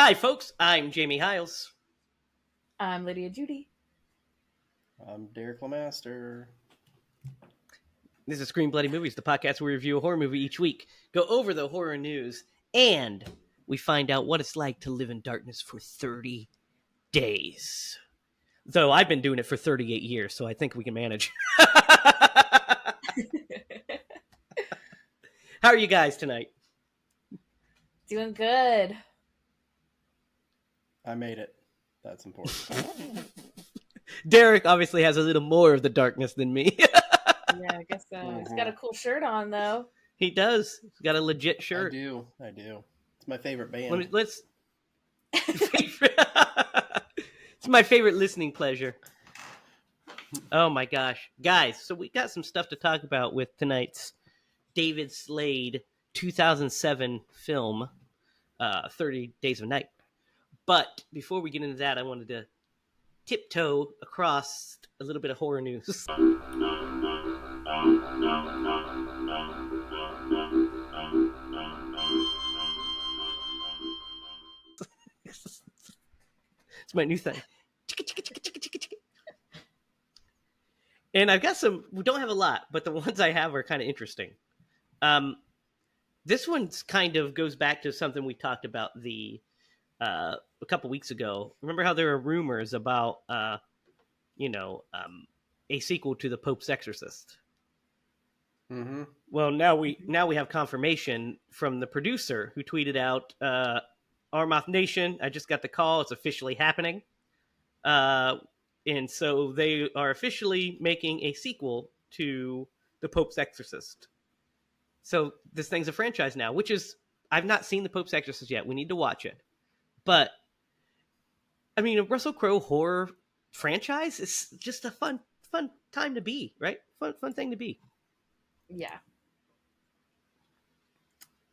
Hi, folks. I'm Jamie Hiles. I'm Lydia Judy. I'm Derek Lemaster. This is Screen Bloody Movies, the podcast where we review a horror movie each week, go over the horror news, and we find out what it's like to live in darkness for 30 days. Though I've been doing it for 38 years, so I think we can manage. How are you guys tonight? Doing good. I made it. That's important. Derek obviously has a little more of the darkness than me. Yeah, I guess so. He's got a cool shirt on, though. He does. He's got a legit shirt. I do. It's my favorite band. Let's. It's my favorite listening pleasure. Oh my gosh. Guys, so we got some stuff to talk about with tonight's David Slade 2007 film, 30 Days of Night. But before we get into that, I wanted to tiptoe across a little bit of horror news. It's my new thing. And I've got some, we don't have a lot, but the ones I have are kind of interesting. This one's kind of goes back to something we talked about a couple weeks ago. Remember how there were rumors about, a sequel to The Pope's Exorcist? Mm-hmm. Well, now we have confirmation from the producer who tweeted out, Armoth Nation, I just got the call. It's officially happening. And so they are officially making a sequel to The Pope's Exorcist. So this thing's a franchise now, which is, I've not seen The Pope's Exorcist yet. We need to watch it. But, I mean, a Russell Crowe horror franchise is just a fun time to be, right? Fun thing to be. Yeah.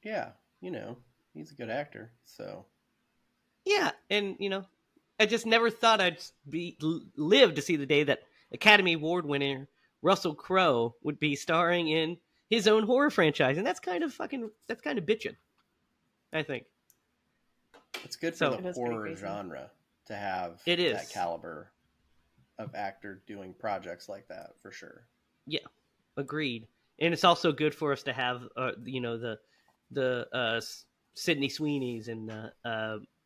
Yeah, he's a good actor, so. Yeah, and, I just never thought I'd live to see the day that Academy Award winner Russell Crowe would be starring in his own horror franchise, and that's kind of bitching, I think. It's good for the horror genre to have that caliber of actor doing projects like that, for sure. Yeah, agreed. And it's also good for us to have, the Sydney Sweeneys and the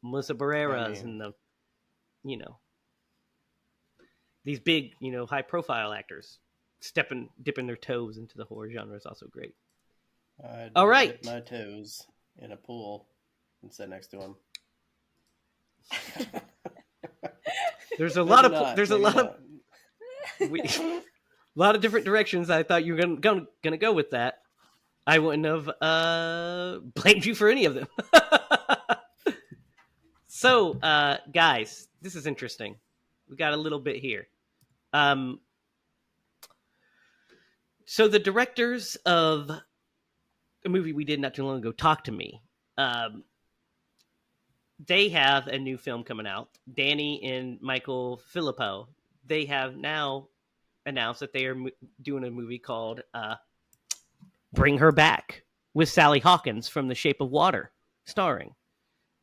Melissa Barreras and the, these big, high-profile actors dipping their toes into the horror genre is also great. All right. Dip my toes in a pool and sit next to him. There's a lot of different directions. I thought you were gonna go with that. I wouldn't have blamed you for any of them. So, guys, this is interesting. We got a little bit here. So the directors of a movie we did not too long ago, Talk to Me, they have a new film coming out. Danny and Michael Filippo, they have now announced that they are doing a movie called Bring Her Back with Sally Hawkins from The Shape of Water, starring.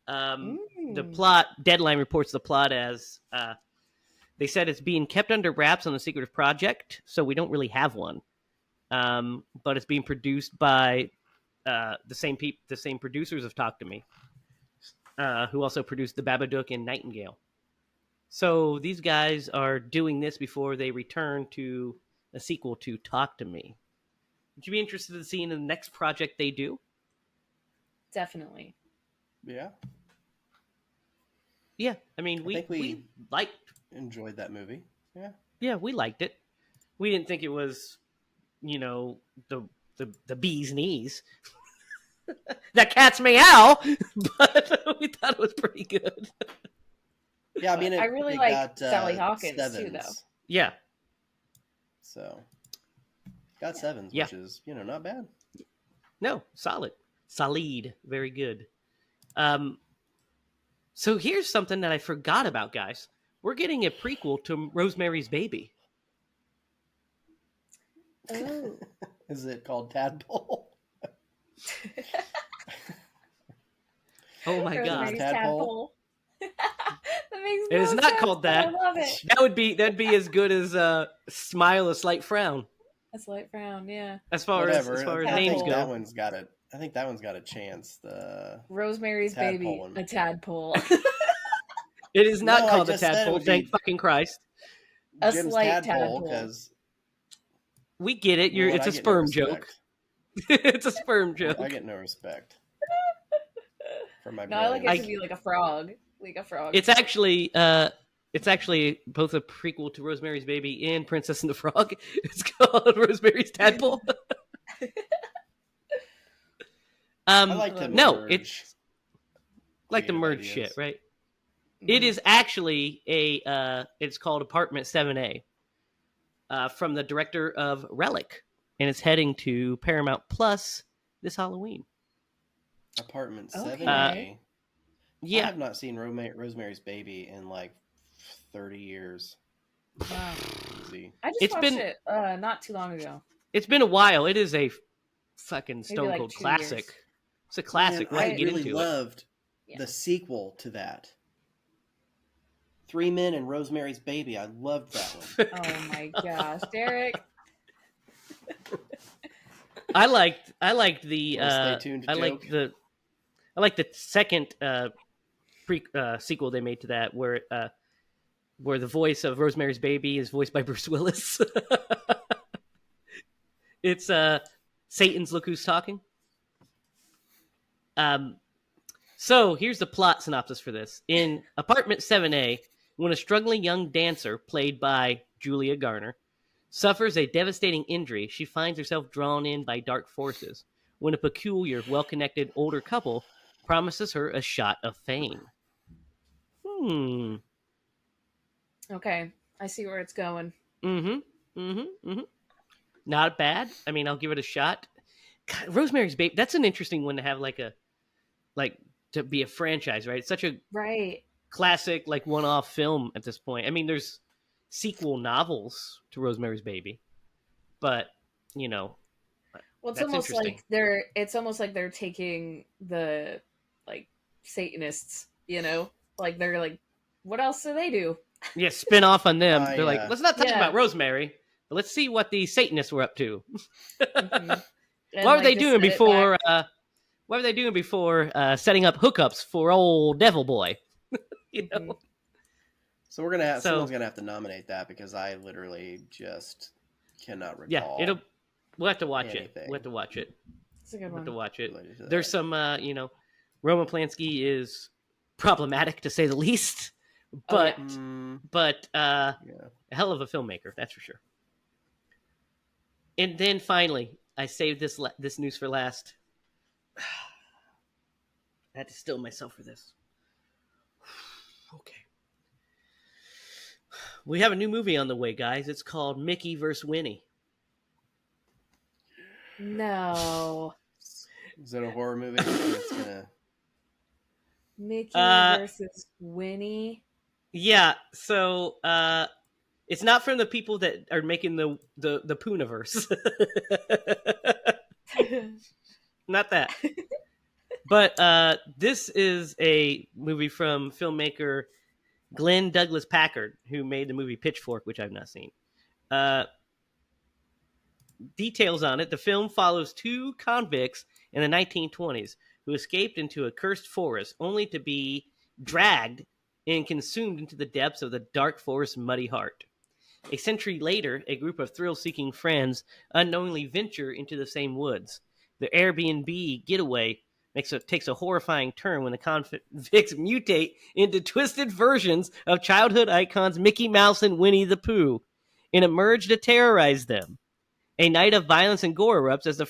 The plot, Deadline reports the plot as, they said it's being kept under wraps on the secretive project, so we don't really have one. But it's being produced by the same producers of Talk to Me, who also produced The Babadook and Nightingale. So these guys are doing this before they return to a sequel to Talk to Me. Would you be interested in seeing the next project they do? Definitely. Yeah. Yeah, I mean, we enjoyed that movie. Yeah. Yeah, we liked it. We didn't think it was, the bee's knees. That cat's meow, but we thought it was pretty good. Yeah, I mean, I really like Sally Hawkins too, though. Yeah. So, got sevens, which is, not bad. No, solid. Very good. So here's something that I forgot about, guys. We're getting a prequel to Rosemary's Baby. Oh. Is it called Tadpole? Oh my god. Tadpole. That makes it is not sense, called that. I love it. That'd be as good as Smile, a Slight Frown. A Slight Frown, yeah. As far as names go. I think that one's got a chance. The Rosemary's Baby, a tadpole. It is not called a tadpole, thank fucking Christ. A slight tadpole. We get it. It's a sperm joke. It's a sperm joke. I get no respect. For my I like it to be like a frog. Like a frog. It's actually both a prequel to Rosemary's Baby and Princess and the Frog. It's called Rosemary's Tadpole. I like to it's like the merge shit, right? Mm-hmm. It is actually it's called Apartment 7A from the director of Relic, and it's heading to Paramount Plus this Halloween. Apartment 7A. Yeah. I have not seen Rosemary's Baby in like 30 years. Wow. I just watched it not too long ago. It's been a while. It is a fucking stone cold classic. Years. It's a classic. Man, I really loved the sequel to that. 3 Men and Rosemary's Baby. I loved that one. Oh my gosh, Derek. I liked the stay tuned to I like the second sequel they made to that where the voice of Rosemary's Baby is voiced by Bruce Willis. It's Satan's Look Who's Talking. So here's the plot synopsis for this. In Apartment 7A, when a struggling young dancer, played by Julia Garner, suffers a devastating injury, she finds herself drawn in by dark forces when a peculiar, well-connected older couple promises her a shot of fame. Okay, I see where it's going. Not bad. I mean, I'll give it a shot. God, Rosemary's Baby, that's an interesting one to have to be a franchise, right? It's such a classic, one-off film at this point. I mean, there's sequel novels to Rosemary's Baby, but, well, it's almost like they're taking the, Satanists, they're like, what else do they do? Yeah, spin off on them. They're like, let's not talk about Rosemary, but let's see what the Satanists were up to. What were they doing before? What were they doing before setting up hookups for old Devil Boy? So someone's gonna have to nominate that because I literally just cannot recall. Yeah, we'll have to watch it. We'll have to watch it. It's a good one. We'll have to watch it. There's some, Roman Polanski is problematic to say the least, but a hell of a filmmaker, that's for sure. And then finally, I saved this news for last. I had to still myself for this. Okay. We have a new movie on the way, guys. It's called Mickey vs. Winnie. No. Is it a horror movie? It's gonna... Mickey versus Winnie? Yeah, so it's not from the people that are making the Poonaverse. Not that. But this is a movie from filmmaker Glenn Douglas Packard, who made the movie Pitchfork, which I've not seen. Details on it. The film follows two convicts in the 1920s who escaped into a cursed forest only to be dragged and consumed into the depths of the dark forest's muddy heart. A century later, a group of thrill-seeking friends unknowingly venture into the same woods. The Airbnb getaway takes a horrifying turn when the convicts mutate into twisted versions of childhood icons Mickey Mouse and Winnie the Pooh and emerge to terrorize them. A night of violence and gore erupts as the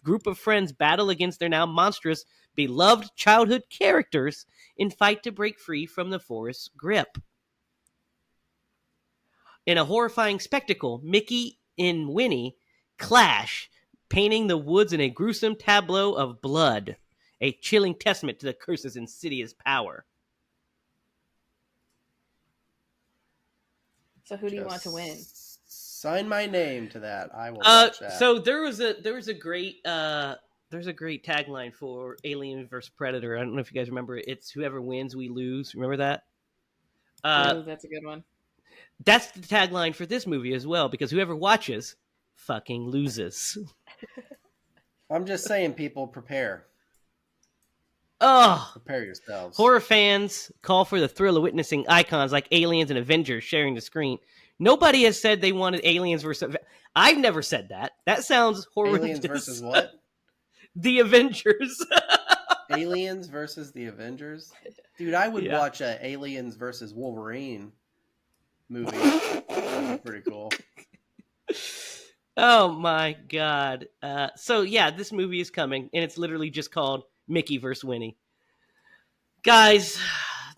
group of friends battle against their now monstrous, beloved childhood characters and fight to break free from the forest's grip. In a horrifying spectacle, Mickey and Winnie clash, painting the woods in a gruesome tableau of blood, a chilling testament to the curse's insidious power. So who do you want to win? Sign my name to that. I will watch that. So there was a great there's a great tagline for Alien vs. Predator. I don't know if you guys remember it. It's whoever wins, we lose. Remember that? Oh, that's a good one. That's the tagline for this movie as well, because whoever watches fucking loses. I'm just saying, people, prepare. Oh, prepare yourselves. Horror fans call for the thrill of witnessing icons like Aliens and Avengers sharing the screen. Nobody has said they wanted Aliens versus... I've never said that. That sounds horrendous. Aliens versus what? The Avengers. Aliens versus the Avengers? Dude, I would watch a Aliens versus Wolverine movie. That'd be pretty cool. Oh my god. So yeah, this movie is coming, and it's literally just called Mickey vs. Winnie. Guys,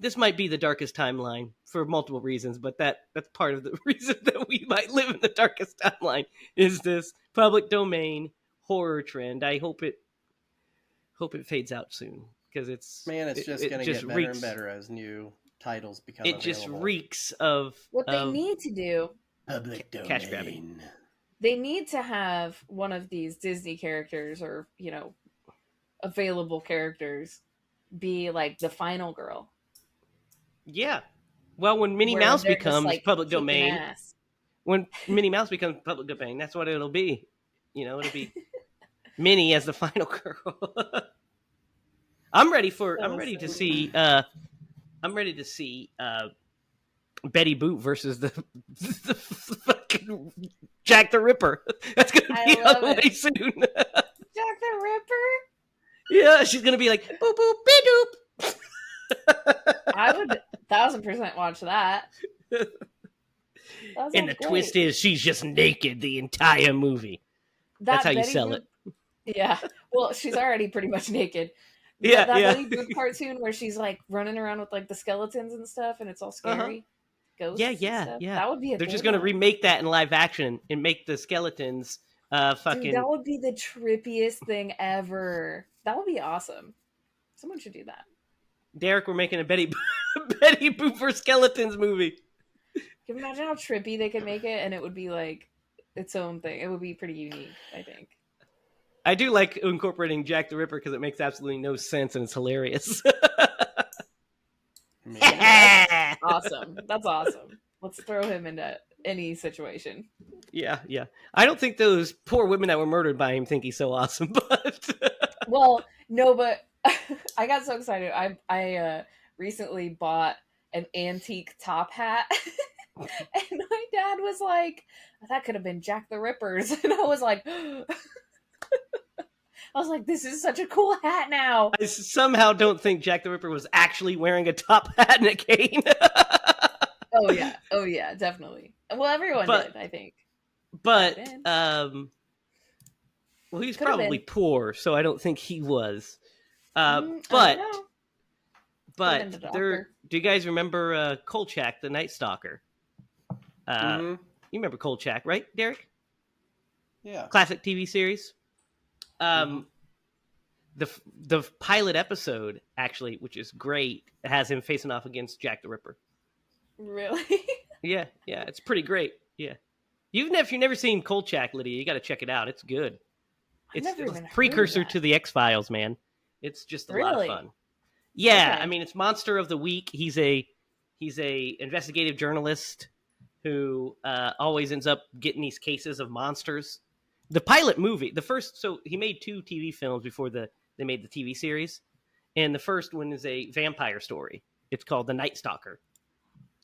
this might be the darkest timeline for multiple reasons, but that's part of the reason that we might live in the darkest timeline is this public domain horror trend. I hope it fades out soon, because it's going to get better and better as new titles become available. Just reeks of what they need to do. Public domain. Cash grabbing. They need to have one of these Disney characters, or available characters, be like the final girl. Yeah. Well, when Minnie Mouse becomes public domain, when Minnie Mouse becomes public domain, that's what it'll be. It'll be Minnie as the final girl. I'm ready to see Betty Boop versus the fucking Jack the Ripper. That's gonna be on the way soon. Jack the Ripper? Yeah, she's gonna be like boop boop be doop. I would 1000% watch that. And the twist is she's just naked the entire movie. That's how you sell it. Yeah. Well, she's already pretty much naked. Yeah, that Betty Boop cartoon where she's like running around with like the skeletons and stuff, and it's all scary. Ghosts. Yeah. That would be. They're just gonna remake that in live action and make the skeletons fucking. Dude, that would be the trippiest thing ever. That would be awesome. Someone should do that. Derek, we're making a Betty Boop for skeletons movie. Can you imagine how trippy they could make it, and it would be like its own thing. It would be pretty unique, I think. I do like incorporating Jack the Ripper because it makes absolutely no sense and it's hilarious. That's awesome. That's awesome. Let's throw him into any situation. Yeah. I don't think those poor women that were murdered by him think he's so awesome, but... Well, no, but I got so excited. I recently bought an antique top hat. And my dad was like, that could have been Jack the Ripper's. And I was like... this is such a cool hat now. I somehow don't think Jack the Ripper was actually wearing a top hat and a cane. Oh yeah, definitely. Well, everyone did, I think. But, well, he's probably poor, so I don't think he was. But do you guys remember Kolchak, the Night Stalker? You remember Kolchak, right, Derek? Yeah. Classic TV series. The pilot episode, actually, which is great, has him facing off against Jack the Ripper. Really? Yeah, it's pretty great. Yeah, if you've never seen Kolchak, Lydia, you got to check it out. It's good. It's a precursor to the X-Files, man. It's just a lot of fun. Yeah, okay. I mean, it's Monster of the Week. He's a investigative journalist who always ends up getting these cases of monsters. The pilot movie, so he made 2 TV films before they made the TV series. And the first one is a vampire story. It's called The Night Stalker.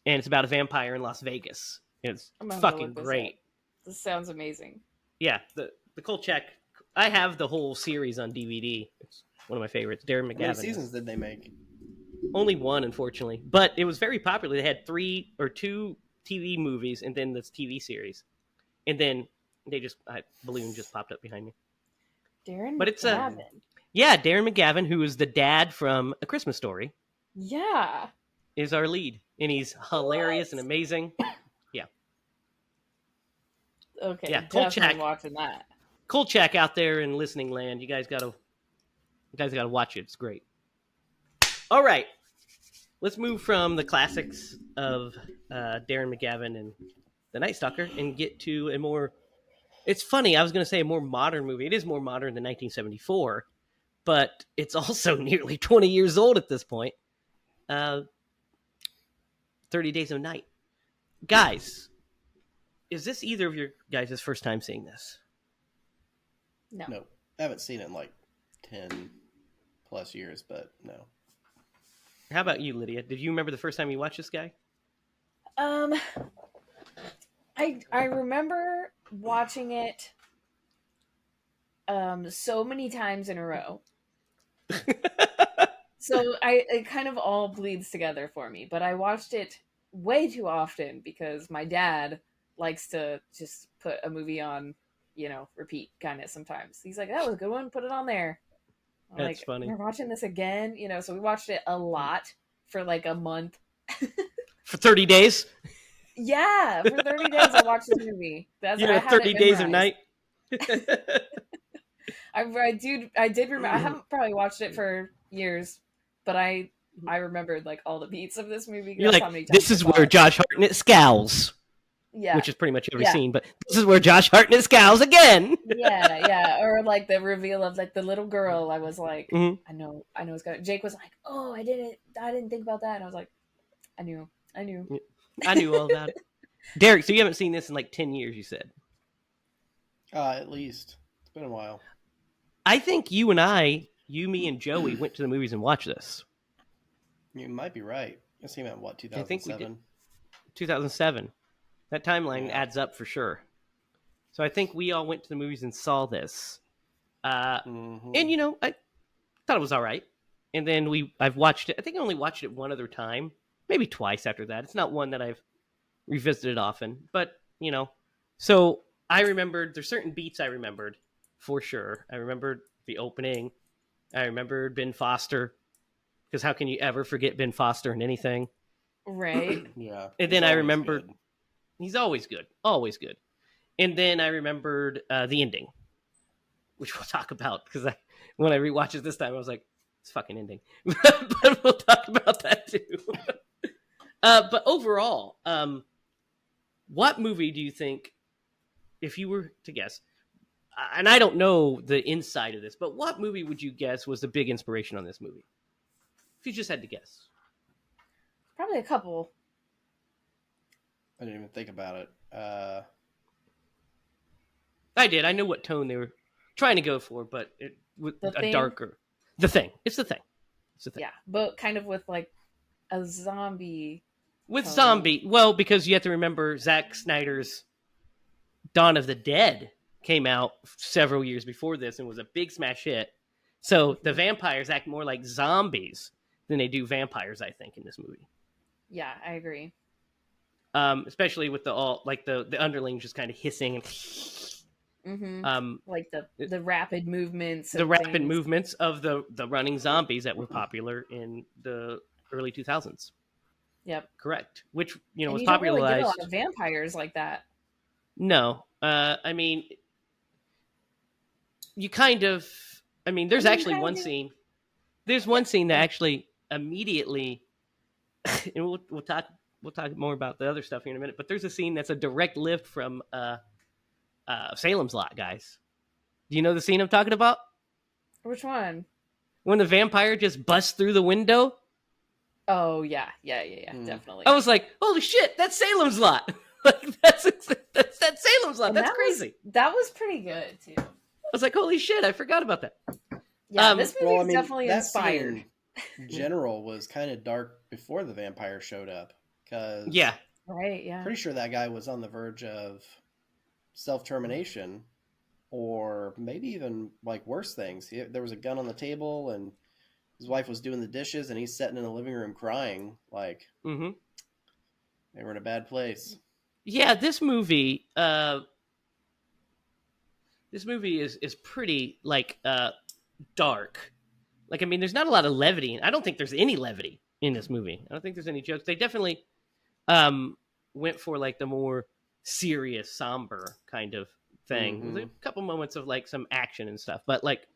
And it's about a vampire in Las Vegas. It's fucking great. This sounds amazing. Yeah, the Kolchak, I have the whole series on DVD. It's one of my favorites. Darren McGavin. How many seasons did they make? Only 1, unfortunately. But it was very popular. They had 2 TV movies and then this TV series. And then balloon just popped up behind me. Darren McGavin. Darren McGavin, who is the dad from A Christmas Story. Yeah. Is our lead. And he's hilarious and amazing. Yeah. Okay. Yeah, Kolchak. Watching that. Kolchak out there in listening land. You guys gotta watch it. It's great. All right. Let's move from the classics of Darren McGavin and The Night Stalker and get to a more It's funny. I was going to say a more modern movie. It is more modern than 1974, but it's also nearly 20 years old at this point. 30 Days of Night. Guys, is this either of your guys' first time seeing this? No. I haven't seen it in like 10 plus years, but no. How about you, Lydia? Did you remember the first time you watched this guy? I remember watching it so many times in a row. So it kind of all bleeds together for me, but I watched it way too often because my dad likes to just put a movie on, repeat kind of sometimes. He's like, that was a good one, put it on there. I'm That's like, funny. We're watching this again, so we watched it a lot for like a month. For 30 days? Yeah, for 30 days I watched this movie. That's 30 Days of Night. I did remember. I haven't probably watched it for years, but I remembered like all the beats of this movie. You're like, this is where Josh Hartnett scowls. Yeah, which is pretty much every scene, but this is where Josh Hartnett scowls again. yeah, or like the reveal of like the little girl. I was like, I know it's gonna. Jake was like, oh, I didn't think about that, and I was like, I knew all about it. Derek, so you haven't seen this in like 10 years, you said? At least it's been a while. I think you, me, and Joey went to the movies and watched this. You might be right. I came out in what, 2007? I think we did. 2007. That timeline adds up for sure. So I think we all went to the movies and saw this. And, I thought it was all right. And then I've watched it. I think I only watched it one other time. Maybe twice after that. It's not one that I've revisited often. But, So I remembered, there's certain beats I remembered for sure. I remembered the opening. I remembered Ben Foster. Because how can you ever forget Ben Foster in anything? Right. Yeah. And then I remembered... Good. He's always good. Always good. And then I remembered the ending, which we'll talk about, because when I rewatched it this time, I was like, it's fucking ending. But we'll talk about that too. But overall, what movie do you think, if you were to guess, and I don't know the inside of this, but what movie would you guess was the big inspiration on this movie? If you just had to guess. Probably a couple. I didn't even think about it. I did. I knew what tone they were trying to go for, but it with a darker. The Thing. It's The Thing. It's The Thing. Yeah, but kind of with like a zombie. With zombie. Well, because you have to remember Zack Snyder's Dawn of the Dead came out several years before this and was a big smash hit. So the vampires act more like zombies than they do vampires, I think, in this movie. Yeah, I agree. Especially with the underlings just kind of hissing and like the rapid movements. The rapid movements of the running zombies that were popular in the early 2000s. Yep. Correct. Which, was popularized. Don't really get a lot of vampires like that. No. I mean, you kind of... I mean, there's actually one scene. There's one scene that actually immediately... and we'll talk more about the other stuff here in a minute, but there's a scene that's a direct lift from Salem's Lot, guys. Do you know the scene I'm talking about? Which one? When the vampire just busts through the window? Oh, yeah, definitely. I was like, holy shit, that's Salem's Lot. Like, that's Salem's Lot. That's crazy. That was pretty good, too. I was like, holy shit, I forgot about that. Yeah, this movie is definitely inspired. In general was kind of dark before the vampire showed up. Yeah. Right, yeah. Pretty sure that guy was on the verge of self-termination or maybe even like worse things. There was a gun on the table and his wife was doing the dishes and he's sitting in the living room crying like they were in a bad place. Yeah, this movie is pretty like dark. Like, I mean, there's not a lot of levity. I don't think there's any levity in this movie. I don't think there's any jokes. They definitely went for like the more serious, somber kind of thing. There's a couple moments of like some action and stuff, but like,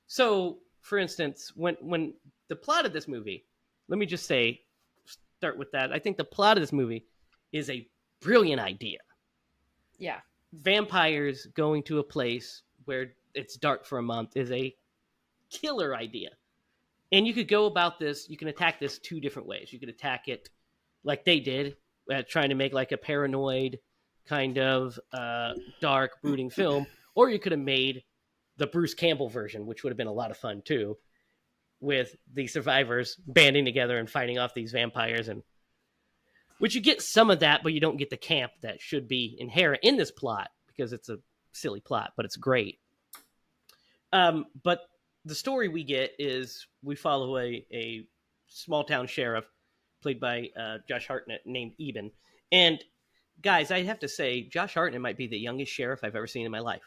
so for instance, when the plot of this movie, let me just start with that. I think the plot of this movie is a brilliant idea. Yeah. vampires going to a place where it's dark for a month is a killer idea. And you could go about this, you can attack this two different ways. You could attack it like they did, trying to make like a paranoid kind of dark, brooding film, or you could have made the Bruce Campbell version, which would have been a lot of fun too, with the survivors banding together and fighting off these vampires. And which you get some of that, but you don't get the camp that should be inherent in this plot because it's a silly plot, but it's great. But the story we get is we follow a small town sheriff played by Josh Hartnett named Eben. And guys, I have to say, Josh Hartnett might be the youngest sheriff I've ever seen in my life.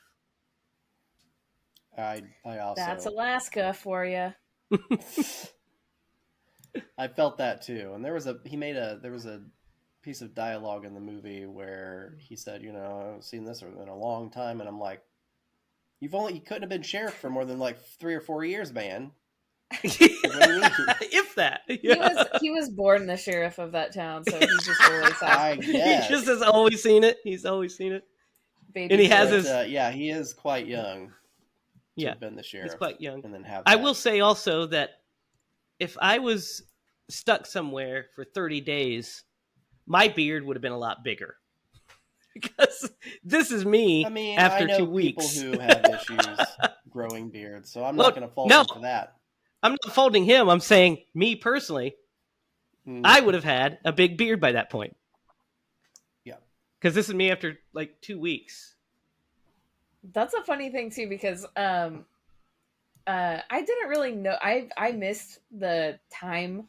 I also. That's Alaska for you. I felt that too. And there was a piece of dialogue in the movie where he said, I haven't seen this in a long time. And I'm like, you couldn't have been sheriff for more than like 3 or 4 years, man. If that. Yeah. He was born the sheriff of that town, so he's just always I guess. He just has always seen it. He's always seen it. Baby and he boy. has his he is quite young to have been the sheriff. He's quite young. And then have I will say also that if I was stuck somewhere for 30 days, my beard would have been a lot bigger. Because this is me after I know 2 weeks. People who have issues growing beards, so I'm not going to fault him for that. I'm not faulting him. I'm saying me personally, I would have had a big beard by that point. Yeah. Because this is me after like 2 weeks. That's a funny thing too, because I didn't really know. I missed the timeline.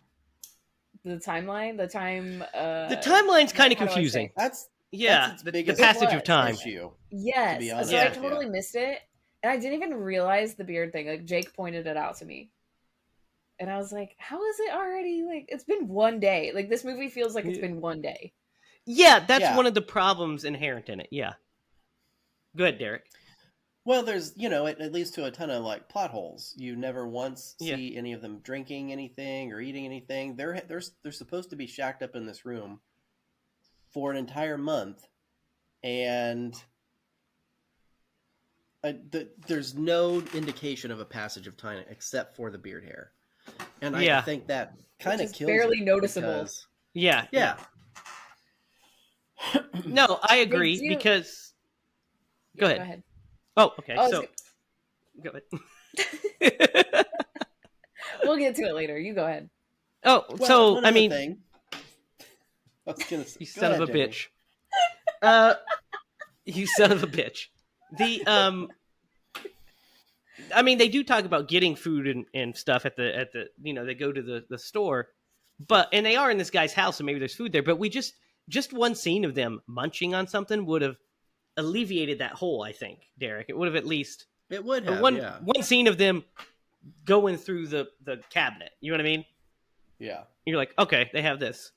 The timeline's kind of confusing. That's the passage of time. Issue, yes, so I totally missed it, and I didn't even realize the beard thing. Like Jake pointed it out to me, and I was like, "How is it already? Like it's been 1 day. Like this movie feels like it's been 1 day." Yeah, that's one of the problems inherent in it. Yeah. Go ahead, Derek. Well, there's, it leads to a ton of like plot holes. You never once see any of them drinking anything or eating anything. They're supposed to be shacked up in this room for an entire month, and there's no indication of a passage of time except for the beard hair. And I think that kind of kills barely it noticeable. Because, yeah. No, I agree because. Go ahead. Oh, okay. So, go ahead. We'll get to it later. You go ahead. Oh, well, so I you son of a bitch. You son of a bitch. They do talk about getting food and stuff at the they go to the store, and they are in this guy's house, and maybe there's food there. But we just one scene of them munching on something would have alleviated that hole. I think, Derek, it would have at least. It would have one scene of them going through the cabinet. You know what I mean? Yeah. You're like, okay, they have this.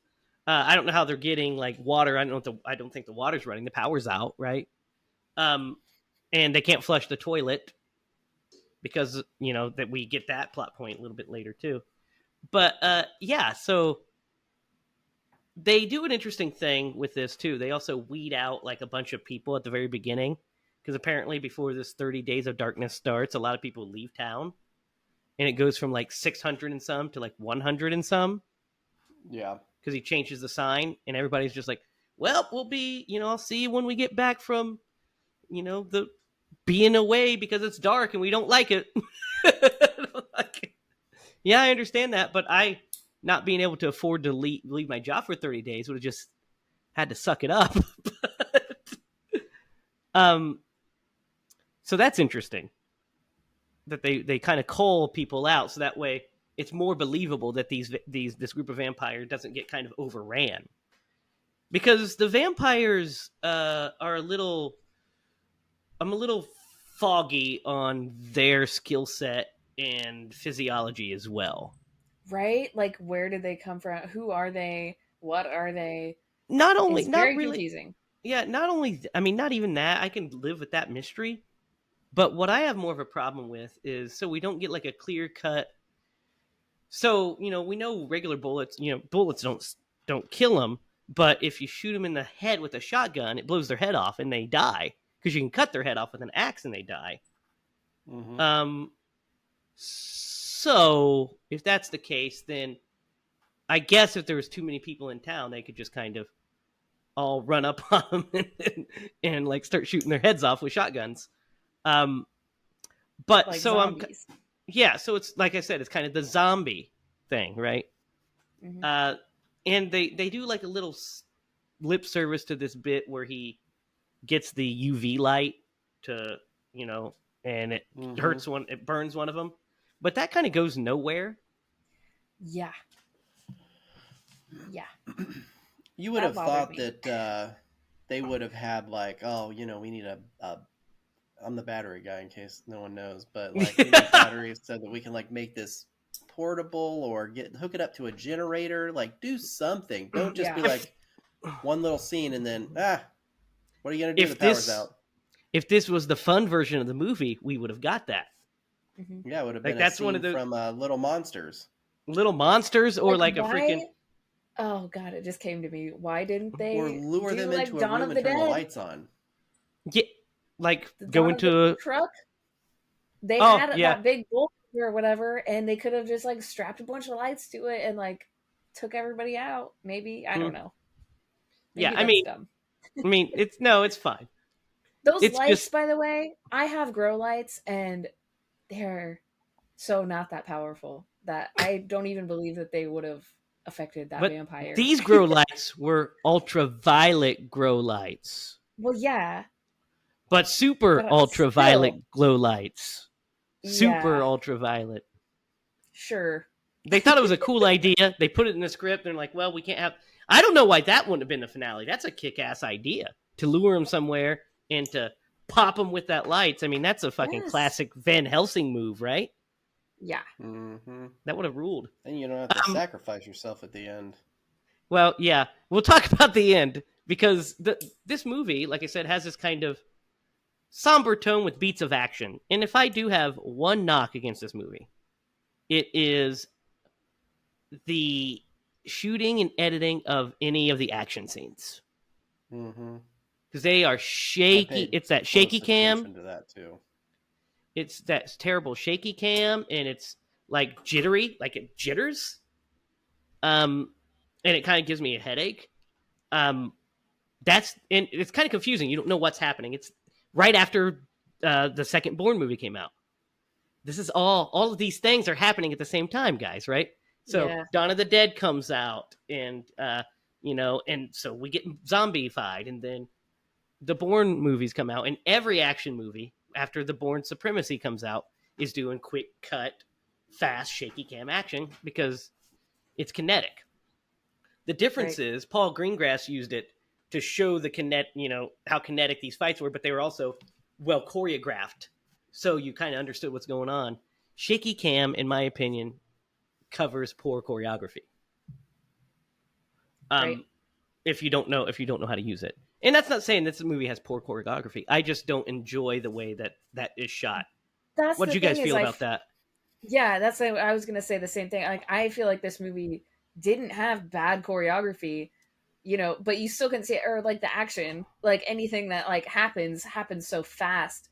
I don't know how they're getting like water. I don't think the water's running. The power's out, right? And they can't flush the toilet because that we get that plot point a little bit later too. But so they do an interesting thing with this too. They also weed out like a bunch of people at the very beginning because apparently before this 30 days of darkness starts, a lot of people leave town, and it goes from like 600 and some to like 100 and some. Yeah. Because he changes the sign, and everybody's just like, well, we'll be, I'll see you when we get back from, the being away because it's dark and we don't like it. Yeah, I understand that, but I, not being able to afford to leave my job for 30 days, would have just had to suck it up. So that's interesting that they kind of call people out, so that way it's more believable that this group of vampires doesn't get kind of overran, because the vampires are I'm a little foggy on their skill set and physiology as well. Right? Like, where did they come from? Who are they? What are they? It's very really confusing. Yeah, not only. not even that. I can live with that mystery. But what I have more of a problem with is, so we don't get like a clear cut. So, we know regular bullets, bullets don't kill them, but if you shoot them in the head with a shotgun, it blows their head off and they die. because you can cut their head off with an axe and they die. Mhm. So if that's the case, then I guess if there was too many people in town, they could just kind of all run up on them and like start shooting their heads off with shotguns. Um, but Like so zombies. yeah, so it's like I said, it's kind of the zombie thing, right? Hmm. And they do like a little lip service to this bit where he gets the UV light to, and it Mhm. it burns one of them, but that kind of goes nowhere. Yeah. Yeah. You would That have bothered thought me. that they would have had like, oh, we need a. I'm the battery guy in case no one knows, but like we need batteries so that we can like make this portable or hook it up to a generator. Like do something. Don't just be Yeah. like one little scene and then what are you gonna do? The if power's this out. if this was the fun version of the movie, we would have got that. Hmm. Yeah, it would have Like been a that's one of scene the from Little Monsters. little monsters, or Like, like a freaking why? Oh God, it just came to me. Why didn't Or they lure do them like into a Dawn room of and the turn the Dead? lights on. yeah, like The go Dawn of the into a truck. They oh had yeah that big bulldozer or whatever, and they could have just like strapped a bunch of lights to it and like took everybody out. Maybe I don't mm, know. yeah. Maybe I that's mean, dumb. it's no, it's fine. Those It's lights, just by the way, I have grow lights, and they're so not that powerful that I don't even believe that they would have affected that but vampire. these grow lights were ultraviolet grow lights, Well, yeah, but super but still, ultraviolet glow lights. Super yeah, ultraviolet. sure. They thought it was a cool idea. They put it in the script. They're like, well, we can't have. I don't know why that wouldn't have been the finale. That's a kick-ass idea to lure them somewhere and to pop them with that lights. I mean, that's a fucking Yes. classic Van Helsing move, right? Yeah. Mm-hmm. That would have ruled. Then you don't have to Um, sacrifice yourself at the end. well, yeah, we'll talk about the end because this movie, like I said, has this kind of somber tone with beats of action. And if I do have one knock against this movie, it is the shooting and editing of any of the action scenes Mm-hmm. because they are I shaky. paid It's that shaky close cam. attention to that too. It's that terrible shaky cam, and it's like jittery, like it jitters. And it kind of gives me a headache. Um, and it's kind of confusing. You don't know what's happening. It's right after the second Bourne movie came out. This is all of these things are happening at the same time, guys, right? So Yeah. Dawn of the Dead comes out, and and so we get zombified, and then the Bourne movies come out, and every action movie after the Bourne Supremacy comes out is doing quick cut, fast, shaky cam action because it's kinetic. The difference Right. is Paul Greengrass used it to show how kinetic these fights were, but they were also well choreographed, so you kind of understood what's going on. Shaky cam, in my opinion, covers poor choreography. Right. Um, if you don't know how to use it, and that's not saying this movie has poor choreography. I just don't enjoy the way that is shot. That's What the do you guys thing is feel about that? yeah, that's like, I was gonna say the same thing. Like I feel like this movie didn't have bad choreography, but you still can see it, or like the action, like anything that like happens so fast,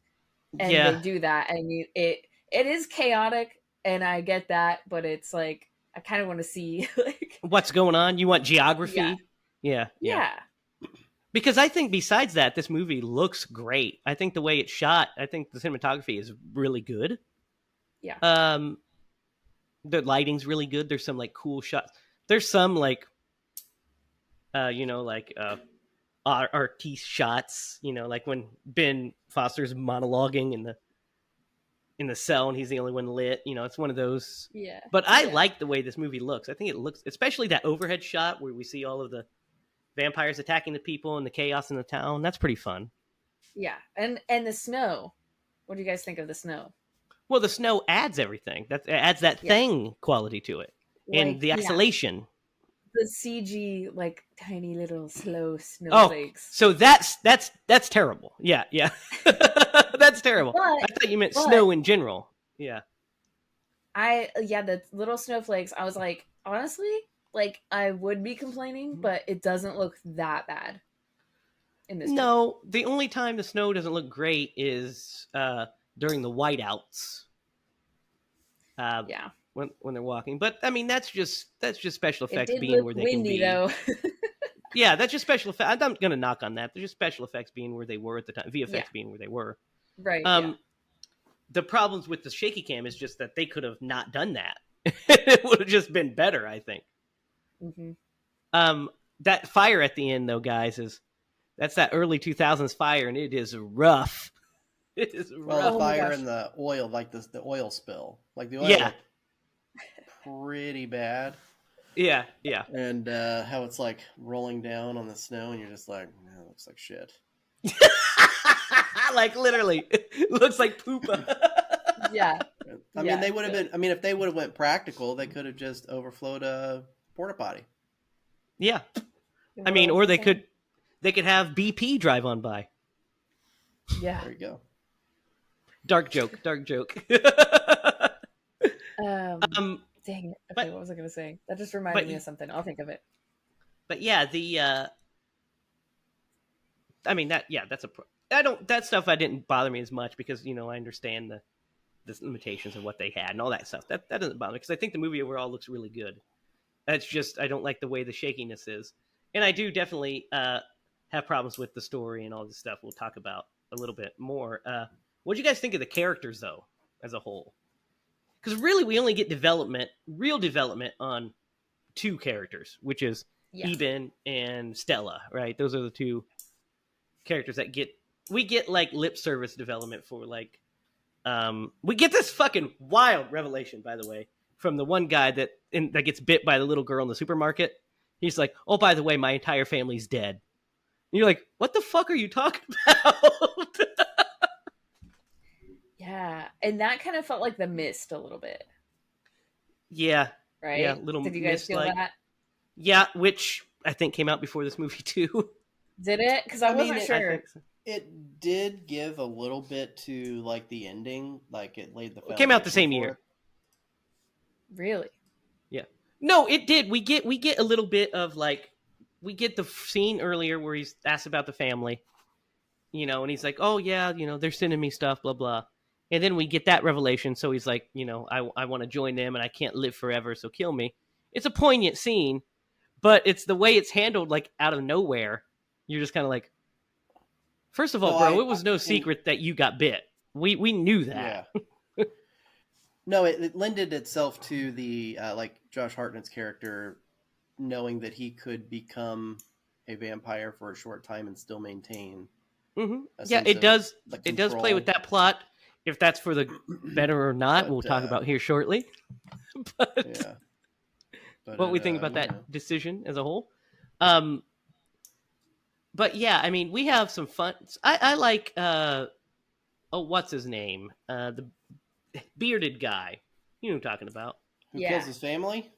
and they Yeah, do that, and it is chaotic, and I get that, but it's like I kind of want to see like what's going on? You want yeah, geography? Yeah, yeah. yeah, Because I think besides that, this movie looks great. I think the way it's shot, I think the cinematography is really good. yeah, Um, the lighting's really good. There's some like cool shots. There's some like artiste shots. Like when Ben Foster's monologuing in the cell and he's the only one lit. It's one of those. yeah, But I yeah, like the way this movie looks. I think it looks, especially that overhead shot where we see all of the vampires attacking the people and the chaos in the town. That's pretty fun. yeah, and the snow. What do you guys think of the snow? Well, the snow adds everything. That adds that Yeah, thing quality to it, and like the yeah, isolation. the CG like tiny little slow Oh, snowflakes. so that's terrible. Yeah, yeah, that's terrible. I But thought you meant but snow in general. Yeah, yeah, the little snowflakes, I was like, honestly, like I would be complaining, but it doesn't look that bad. in this movie. No, the only time the snow doesn't look great is during the whiteouts. Yeah. When they're walking. But I mean, that's just special It effects did being look where they can windy be. though. Yeah, that's just special effects. I'm not gonna knock on that. They're just special effects being where they were at the time. VFX Yeah. being where they were. Right. Yeah. The problems with the shaky cam is just that they could have not done that. It would have just been better, I think. Mm-hmm. That fire at the end, though, guys, that's that early 2000s fire, and it is rough. It is rough. Well, the Oh my fire gosh. and the oil, like the oil spill, like the oil, Yeah. looked pretty bad. Yeah. And how it's like rolling down on the snow, and you're just like, man, it looks like shit. Like literally, it looks like poop. Yeah. I mean, they would have been. I mean, if they would have went practical, they could have just overflowed a porta potty. Yeah, I mean, or they could have BP drive on by. Yeah. There you go. Dark joke. Dang it. Okay, what was I going to say? That just reminded me of something. I'll think of it. But yeah, I mean that's that stuff I didn't bother me as much because I understand the limitations of what they had and all that stuff. That doesn't bother me because I think the movie overall looks really good. That's just I don't like the way the shakiness is, and I do definitely have problems with the story and all this stuff. We'll talk about a little bit more. What do you guys think of the characters though, as a whole? Because really, we only get real development on two characters, which is Eben and Stella, right? Those are the two characters that we get like lip service development for like we get this fucking wild revelation, by the way, from the one guy that gets bit by the little girl in the supermarket. He's like, oh, by the way, my entire family's dead. And you're like, what the fuck are you talking about? Yeah, and that kind of felt like The Mist a little bit. Yeah. Right? Yeah, little Did you guys feel that? Yeah, which I think came out before this movie too. Did it? Because I wasn't sure. I think so. It did give a little bit to like the ending, like it laid the foundation. It came out the same year. Really? Yeah. No, it did. We get a little bit of like we get the scene earlier where he's asked about the family, and he's like, "Oh yeah, they're sending me stuff, blah blah," and then we get that revelation. So he's like, I want to join them, and I can't live forever, so kill me. It's a poignant scene, but it's the way it's handled, like out of nowhere. You're just kind of like, first of all, bro, it was no secret that you got bit. We knew that. Yeah. No, it lended itself to the like Josh Hartnett's character knowing that he could become a vampire for a short time and still maintain. Mm-hmm. Yeah, it does. It does play with that plot. If that's for the better or not, we'll talk about here shortly. But what we think about that decision as a whole. But yeah, I mean, we have some fun. I like. What's his name? The bearded guy. You know what I'm talking about? Who kills his family?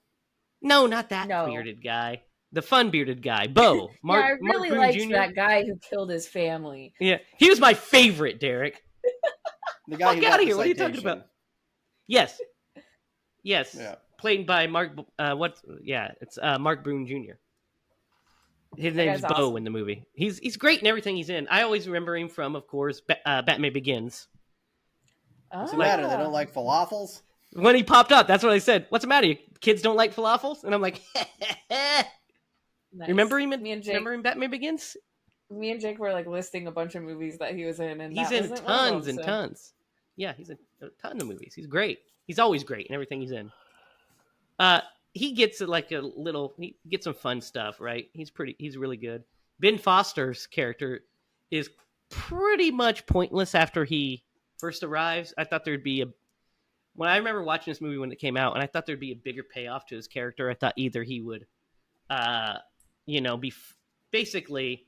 No, not that bearded guy. The fun bearded guy, Bo. I really liked that guy who killed his family. Yeah, he was my favorite, Derek. The guy. Fuck out of here! What are you talking about? Yes. Yeah. Played by Mark. It's Mark Boone Jr. His name is Bo in the movie. He's great in everything he's in. I always remember him from, of course, Batman Begins. What's the matter? They don't like falafels? When he popped up, that's what I said. What's the matter? Kids don't like falafels? And I'm like, nice. Remember him in Batman Begins? Me and Jake were like listing a bunch of movies that he was in, and he's in tons and tons. Yeah, he's in a ton of movies. He's great. He's always great in everything he's in. He gets he gets some fun stuff, right? He's really good. Ben Foster's character is pretty much pointless after he first arrives. I thought there'd be when I remember watching this movie when it came out, and I thought there'd be a bigger payoff to his character. I thought either he would, be basically,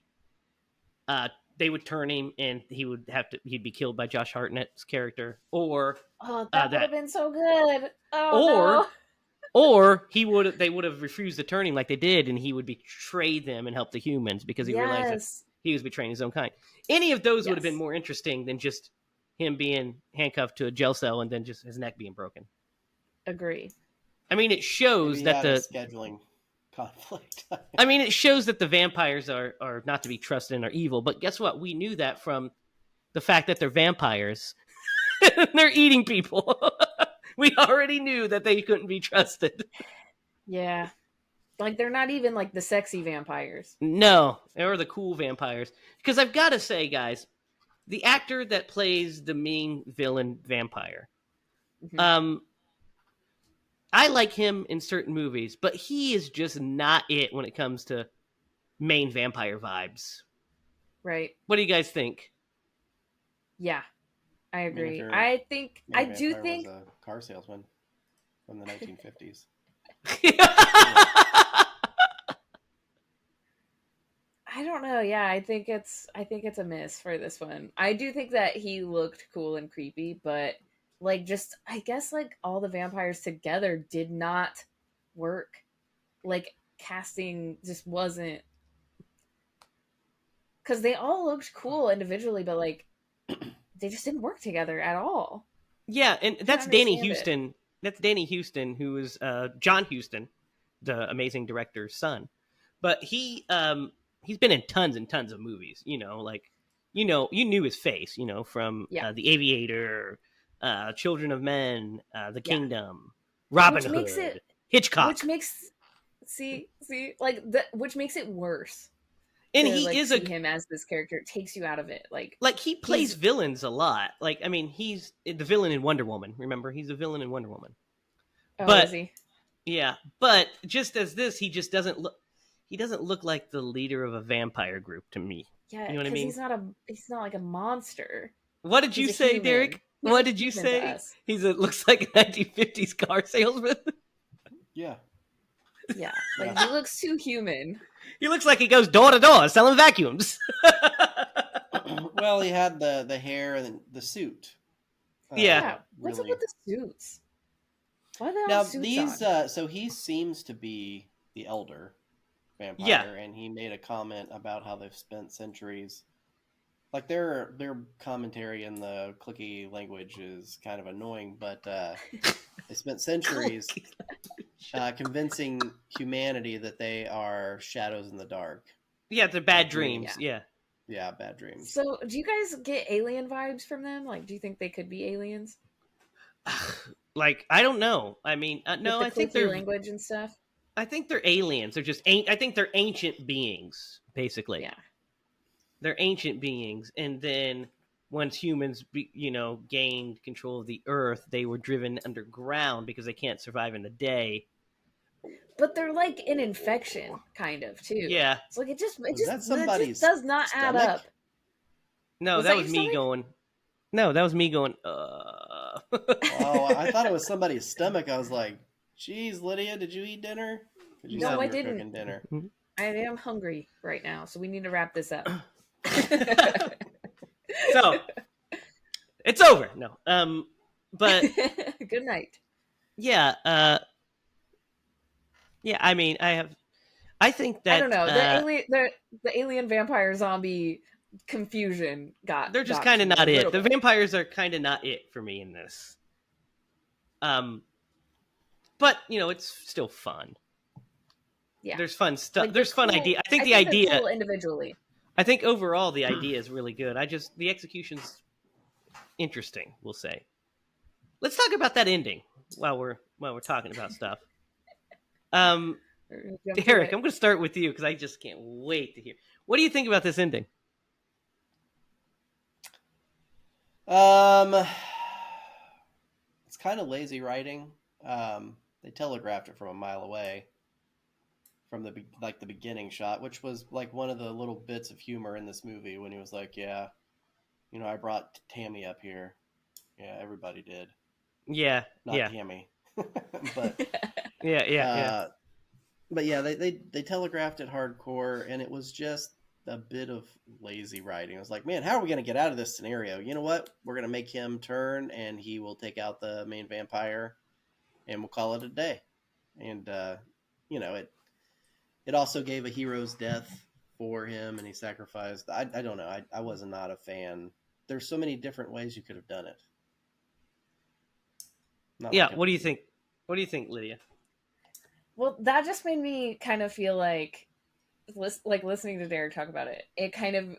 they would turn him and he'd be killed by Josh Hartnett's character, or that would have been so good. Or they would have refused to turn him like they did, and he would betray them and help the humans because he realized that he was betraying his own kind. Any of those would have been more interesting than just him being handcuffed to a jail cell and then just his neck being broken. Agree. I mean, it shows that the scheduling conflict. I mean, it shows that the vampires are not to be trusted and are evil. But guess what? We knew that from the fact that they're vampires. They're eating people. We already knew that they couldn't be trusted. Yeah. Like, they're not even, like, the sexy vampires. No, or the cool vampires. Because I've got to say, guys, the actor that plays the main villain vampire, Mhm. I like him in certain movies, but he is just not it when it comes to main vampire vibes. Right. What do you guys think? Yeah. I I mean, if agree. your I think, I main do vampire was think, a car salesman from the 1950s. I don't know. Yeah, I think it's a miss for this one. I do think that he looked cool and creepy, but like just I guess like all the vampires together did not work. Like casting just wasn't cuz they all looked cool individually, but like they just didn't work together at all. Yeah, and I can't that's Danny understand it. Houston. That's Danny Houston, who is John Houston, the amazing director's son. But he's been in tons and tons of movies. Like you knew his face. From Yeah. The Aviator, Children of Men, The Yeah. Kingdom, Robin Which makes Hood, it which Hitchcock, makes see like the which makes it worse and to he like is a see him as this character. It takes you out of it. Like like he plays he's villains a lot. Like I mean, he's the villain in Wonder Woman. Remember, he's a villain in Wonder Woman. oh, But is he? yeah, but just as this, he just doesn't look. He doesn't look like the leader of a vampire group to me. Yeah, You know what I because mean? he's not like a monster. What did you He's a say, human. Derek? He's What a did you human to say? us. Looks like a 1950s car salesman. Yeah, Yeah, yeah. like he looks too human. He looks like he goes door to door selling vacuums. Well, he had the hair and the suit. Yeah. Yeah, what's up Really. with the suits? Why do they all Now have suits these, on? so he seems to be the elder vampire, Yeah. and he made a comment about how they've spent centuries. Like their commentary in the clicky language is kind of annoying, but they spent centuries convincing humanity that they are shadows in the dark. Yeah, they're bad Like dreams. dreams. Yeah. Yeah, bad dreams. So, do you guys get alien vibes from them? Like, do you think they could be aliens Like I don't know. I mean, with no, the I think clicky they're. language and stuff? I think they're aliens. They're just. I think they're ancient beings, basically. Yeah, They're ancient beings, and then once humans gained control of the earth, they were driven underground because they can't survive in the day. but they're like an infection, kind of too. Yeah. It's like Was that it just somebody's does not add stomach? up. No, Was that that was your me stomach? going. No, that was me going. Oh, I thought it was somebody's stomach. I was like, "Geez, Lydia, did you eat dinner?" Because you No, said No. I you were didn't. cooking dinner. I am hungry right now, so we need to wrap this up. So it's over. No. But Good night. yeah. Yeah. I mean, I think I don't that know. The alien vampire zombie confusion they're just got kind to of me a not it. little The bit. vampires are kind of not it for me in this. But it's still fun. Yeah. There's fun stuff. Like, they're There's fun cool. idea. I think I the think they're idea. cool individually. I think overall the idea is really good. The execution's interesting. We'll say. Let's talk about that ending while we're talking about stuff. Jump to Derek, it. I'm going to start with you because I just can't wait to hear. What do you think about this ending? It's kind of lazy writing. They telegraphed it from a mile away from the beginning shot, which was like one of the little bits of humor in this movie when he was like, "Yeah, I brought Tammy up here. Yeah, everybody did. Yeah, Not yeah, Tammy, but yeah. but yeah, they telegraphed it hardcore, and it was just a bit of lazy writing. I was like, man, how are we going to get out of this scenario? You know what? We're going to make him turn, and he will take out the main vampire, and we'll call it a day. And it also gave a hero's death for him, and he sacrificed. I don't know. I was not a fan. There's so many different ways you could have done it. What do you think? What do you think, Lydia? Well, that just made me kind of feel like listening to Derek talk about it. It kind of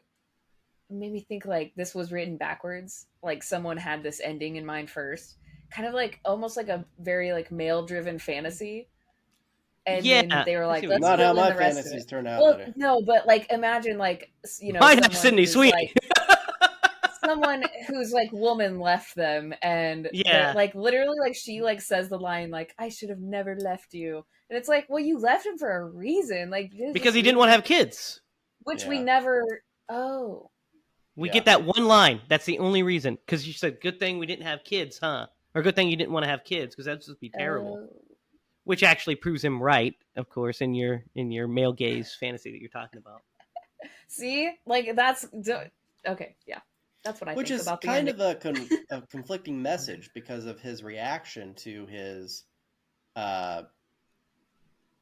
made me think like this was written backwards. Like someone had this ending in mind first. Kind of like almost like a very like male driven fantasy. And Yeah, then they were I see like, what you let's mean. Not how fill in my the rest of it. fantasies turn out, Well, buddy. no, but like imagine like Why not someone Sydney who's Sweeney? like someone whose like woman left them and they're Yeah, like literally like she like says the line like I should have never left you. And it's like, well, you left him for a reason. Like you because just he didn't leave want to him. have kids. Which we Yeah. never oh. We Yeah. get that one line. That's the only reason. Because you said, "Good thing we didn't have kids, huh?" Or "Good thing you didn't want to have kids," because that'd just be terrible. Oh. Which actually proves him right, of course, in your male gaze fantasy that you're talking about. See? Like that's okay, yeah. That's what I Which think is about the kind ending. of a conflicting message because of his reaction to uh,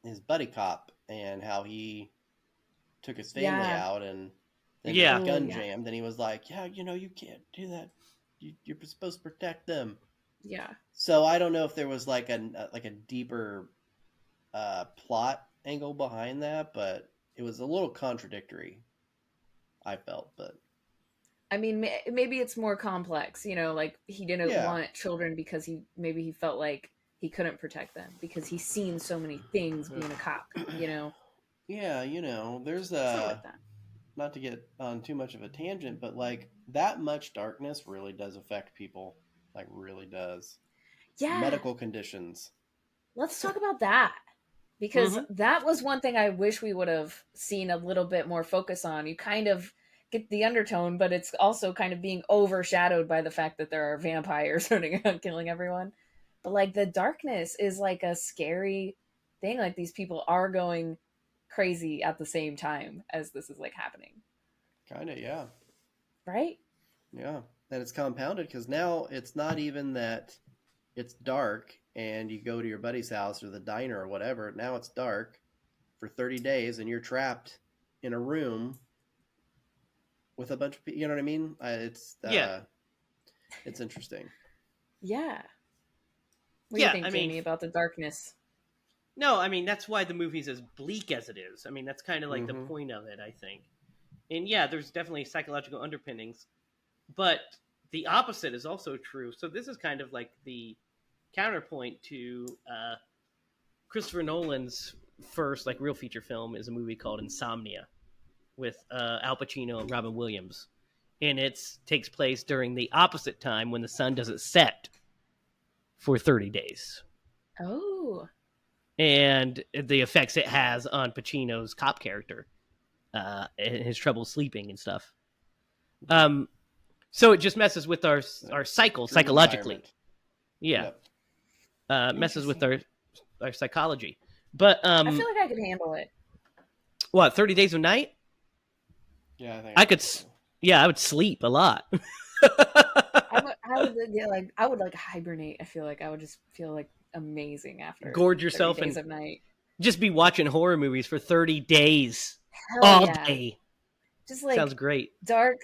his buddy cop and how he took his family Yeah. out and then Yeah. got gun Yeah. jammed, and he was like, "Yeah, you can't do that. You're supposed to protect them." Yeah. So I don't know if there was like a deeper plot angle behind that, but it was a little contradictory. I felt, but I mean, maybe it's more complex, like he didn't yeah, want children because he felt like he couldn't protect them because he's seen so many things being a cop, yeah, there's Something like that. not to get on too much of a tangent, but like that much darkness really does affect people, like really does. Yeah, Medical conditions. let's talk about that because Mm-hmm. that was one thing I wish we would have seen a little bit more focus on. You kind of get the undertone, but it's also kind of being overshadowed by the fact that there are vampires running around killing everyone. But like the darkness is like a scary thing. Like these people are going crazy at the same time as this is like happening, Kind of, yeah. right? Yeah. And it's compounded because now it's not even that it's dark and you go to your buddy's house or the diner or whatever. Now it's dark for 30 days and you're trapped in a room with a bunch of people. You know what I mean? Yeah. It's interesting. Yeah. What do Yeah, you think, I mean- Jamie, about the darkness? No, I mean that's why the movie's as bleak as it is. I mean that's kind of like the Mhm. point of it, I think. And yeah, there's definitely psychological underpinnings, but the opposite is also true. So this is kind of like the counterpoint to Christopher Nolan's first like real feature film is a movie called Insomnia with Al Pacino and Robin Williams, and it takes place during the opposite time when the sun doesn't set for 30 days. Oh. And the effects it has on Pacino's cop character, and his trouble sleeping and stuff. So it just messes with our cycle Dream psychologically. environment. Yeah, Yep. messes with our psychology. But I feel like I could handle it. what 30 Days of Night? Yeah, I think I could. Yeah, I would sleep a lot. I would like hibernate. I feel like I would just feel like amazing after Gorge 30 yourself days and of night. just be watching horror movies for 30 days Hell all yeah. day. Just like Sounds great. dark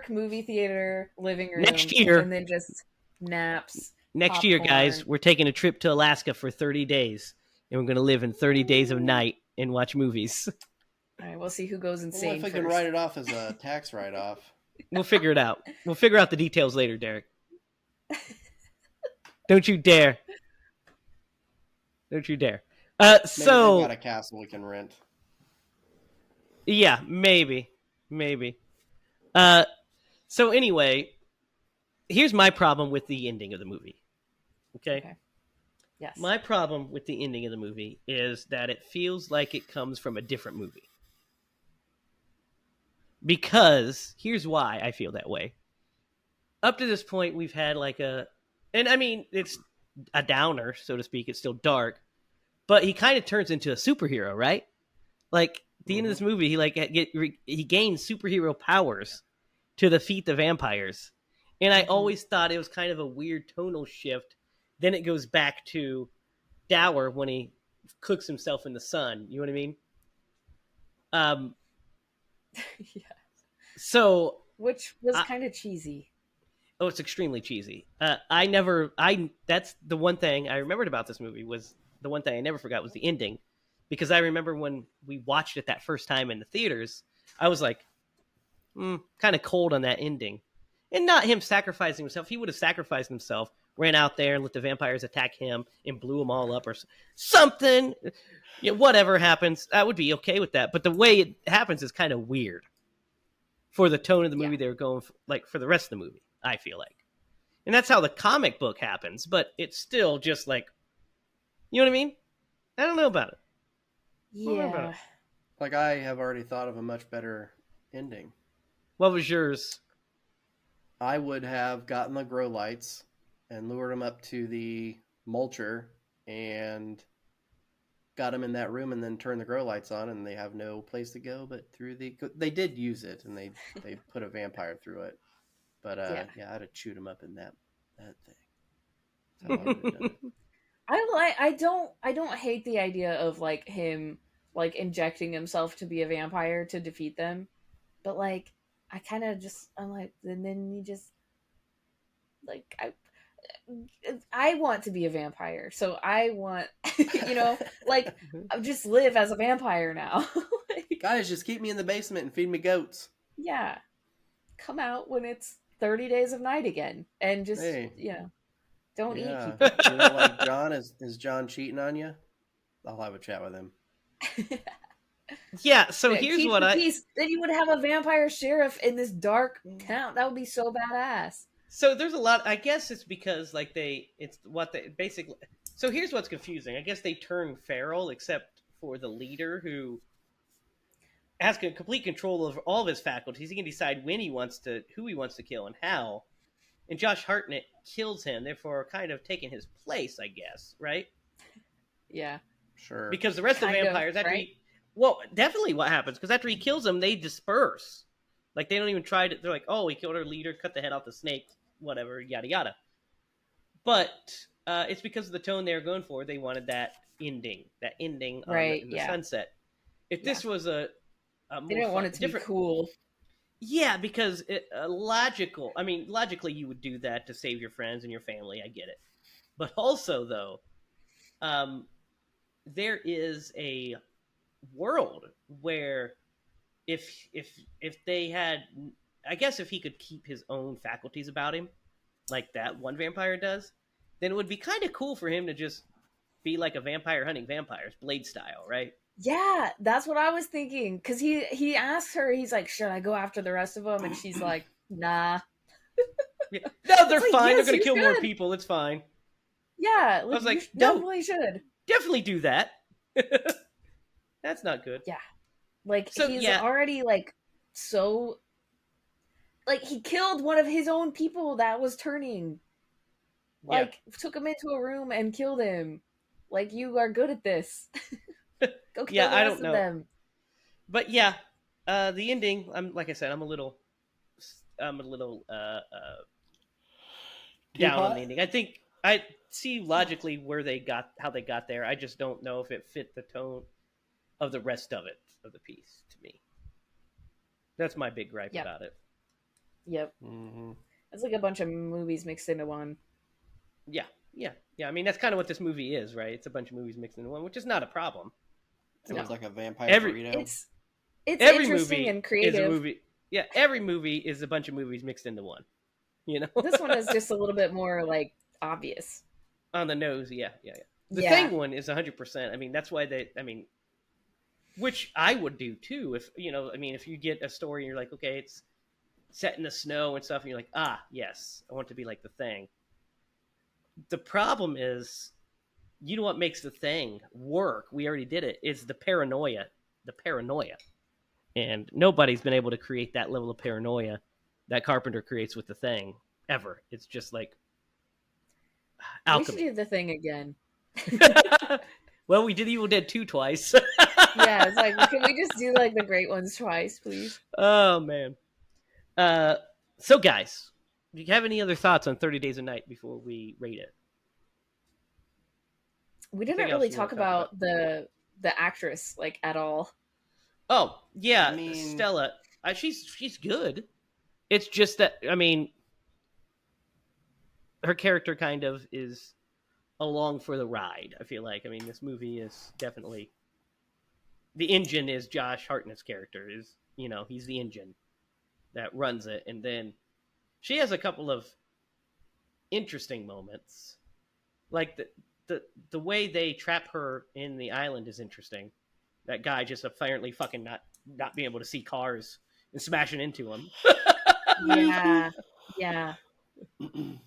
movie theater living room Next year. and then just naps. Next year, guys, popcorn. we're taking a trip to Alaska for 30 days, and we're going to live in 30 days of night and watch movies. All right, we'll see who goes Well, insane if I first. can write it off as a tax write-off. We'll figure it out. We'll figure out the details later, Derek. Don't you dare. Don't you dare. Maybe they've So, got a castle we can rent. yeah, maybe. So anyway, here's my problem with the ending of the movie. Okay? Yes. My problem with the ending of the movie is that it feels like it comes from a different movie. Because here's why I feel that way. Up to this point, we've had and I mean, it's a downer, so to speak. It's still dark, but he kind of turns into a superhero, right? Like at the end of this movie, he gains superhero powers to defeat the vampires, and I always thought it was kind of a weird tonal shift. Then it goes back to dour when he cooks himself in the sun. You know what I mean? Yeah. So, Which was kind of cheesy. it's extremely cheesy. That's the one thing I remembered about this movie was the one thing I never forgot was the ending, because I remember when we watched it that first time in the theaters, I was like, kind of cold on that ending. And not him sacrificing himself. He would have sacrificed himself, ran out there and let the vampires attack him and blew them all up or something. Whatever happens, I would be okay with that. But the way it happens is kind of weird for the tone of the movie they were going for, like for the rest of the movie, I feel like. And that's how the comic book happens, but it's still just like, you know what I mean? I don't know about it. Yeah. Like, I have already thought of a much better ending. What was yours? I would have gotten the grow lights and lured them up to the mulcher and got them in that room, and then turned the grow lights on, and they have no place to go but through the. They did use it, and they put a vampire through it, but yeah, I'd have chewed him up in that thing. That's how I would have done it. I don't hate the idea of like him like injecting himself to be a vampire to defeat them, but like I kind of just I'm like, and then you just like I want to be a vampire, so I want like just live as a vampire now. Like, Guys, just keep me in the basement and feed me goats. yeah, come out when it's 30 days of night again, and just don't eat people. Like John is John cheating on you? I'll have a chat with him. Yeah, so here's what Then you would have a vampire sheriff in this dark town. That would be so badass. So there's a lot. I guess it's because like it's what they basically. So here's what's confusing. I guess they turn feral, except for the leader who has complete control over all of his faculties. He can decide who he wants to kill, and how. And Josh Hartnett kills him, therefore kind of taking his place, I guess, right? Yeah, sure. Because the rest of the vampires, definitely what happens, because after he kills them, they disperse. Like, they don't even try to, they're like, oh, he killed our leader, cut the head off the snake, whatever, yada yada. But it's because of the tone they were going for. They wanted that ending in the sunset. If this was a more they didn't want it to be cool. Yeah, because logically you would do that to save your friends and your family. I get it. But also, though, there is a world where if they had, I guess if he could keep his own faculties about him, like that one vampire does, then it would be kind of cool for him to just be like a vampire hunting vampires, Blade style, right? Yeah, that's what I was thinking. Because he asks her, he's like, should I go after the rest of them? And she's like, nah. Yeah. No, they're like, fine. yes, They're going to kill should. more people. It's fine. Yeah, I was like, definitely should. Definitely do that. That's not good. Yeah. Like, so, he's already, like, so... Like, he killed one of his own people that was turning. Like, took him into a room and killed him. Like, you are good at this. Go kill the rest of them. But yeah, the ending, like I said, I'm a little down on the ending. I think I see logically how they got there. I just don't know if it fit the tone of the rest of the piece to me. That's my big gripe about it. Yep. Mm-hmm. It's like a bunch of movies mixed into one. Yeah. I mean, that's kind of what this movie is, right? It's a bunch of movies mixed into one, which is not a problem. It's like a vampire burrito. It's interesting and creative. Is a movie. Yeah, every movie is a bunch of movies mixed into one. You know, this one is just a little bit more like obvious on the nose. Yeah. The Thing one is 100%. I mean, that's why which I would do too. If if you get a story and you're like, okay, it's set in the snow and stuff, and you're like, yes, I want to be like the Thing. The problem is, you know what makes the Thing work? We already did it. Is the paranoia. And nobody's been able to create that level of paranoia that Carpenter creates with the Thing ever. It's just like alchemy. We should do the Thing again. Well, we did Evil Dead 2 twice. Yeah, it's like, can we just do like the great ones twice, please? Oh man. So guys, do you have any other thoughts on 30 Days a Night before we rate it? We didn't really talk about the actress like at all. Oh yeah, Stella. She's good. It's just that her character kind of is along for the ride. I feel like, I mean, this movie is definitely, the engine is Josh Hartnett's character. Is, you know, he's the engine that runs it, and then she has a couple of interesting moments, like the way they trap her in the island is interesting. That guy just apparently fucking not being able to see cars and smashing into them. Yeah. Yeah. You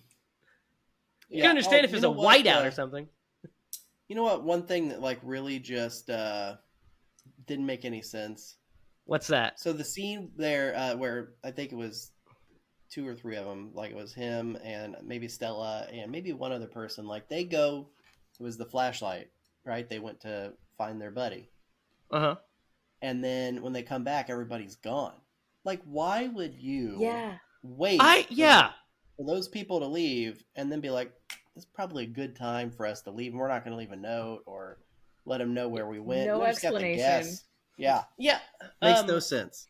Yeah. can understand if you it's know a what, whiteout or something. You know what? One thing that like really just didn't make any sense. What's that? So the scene there where I think it was two or three of them, like it was him and maybe Stella and maybe one other person, like they go, it was the flashlight, right? They went to find their buddy. Uh-huh. And then when they come back, everybody's gone. Like, why would you Yeah. wait for those people to leave and then be like, it's probably a good time for us to leave, and we're not going to leave a note or let them know where we went. No We just got to explanation. guess. Yeah. Yeah. Makes no sense.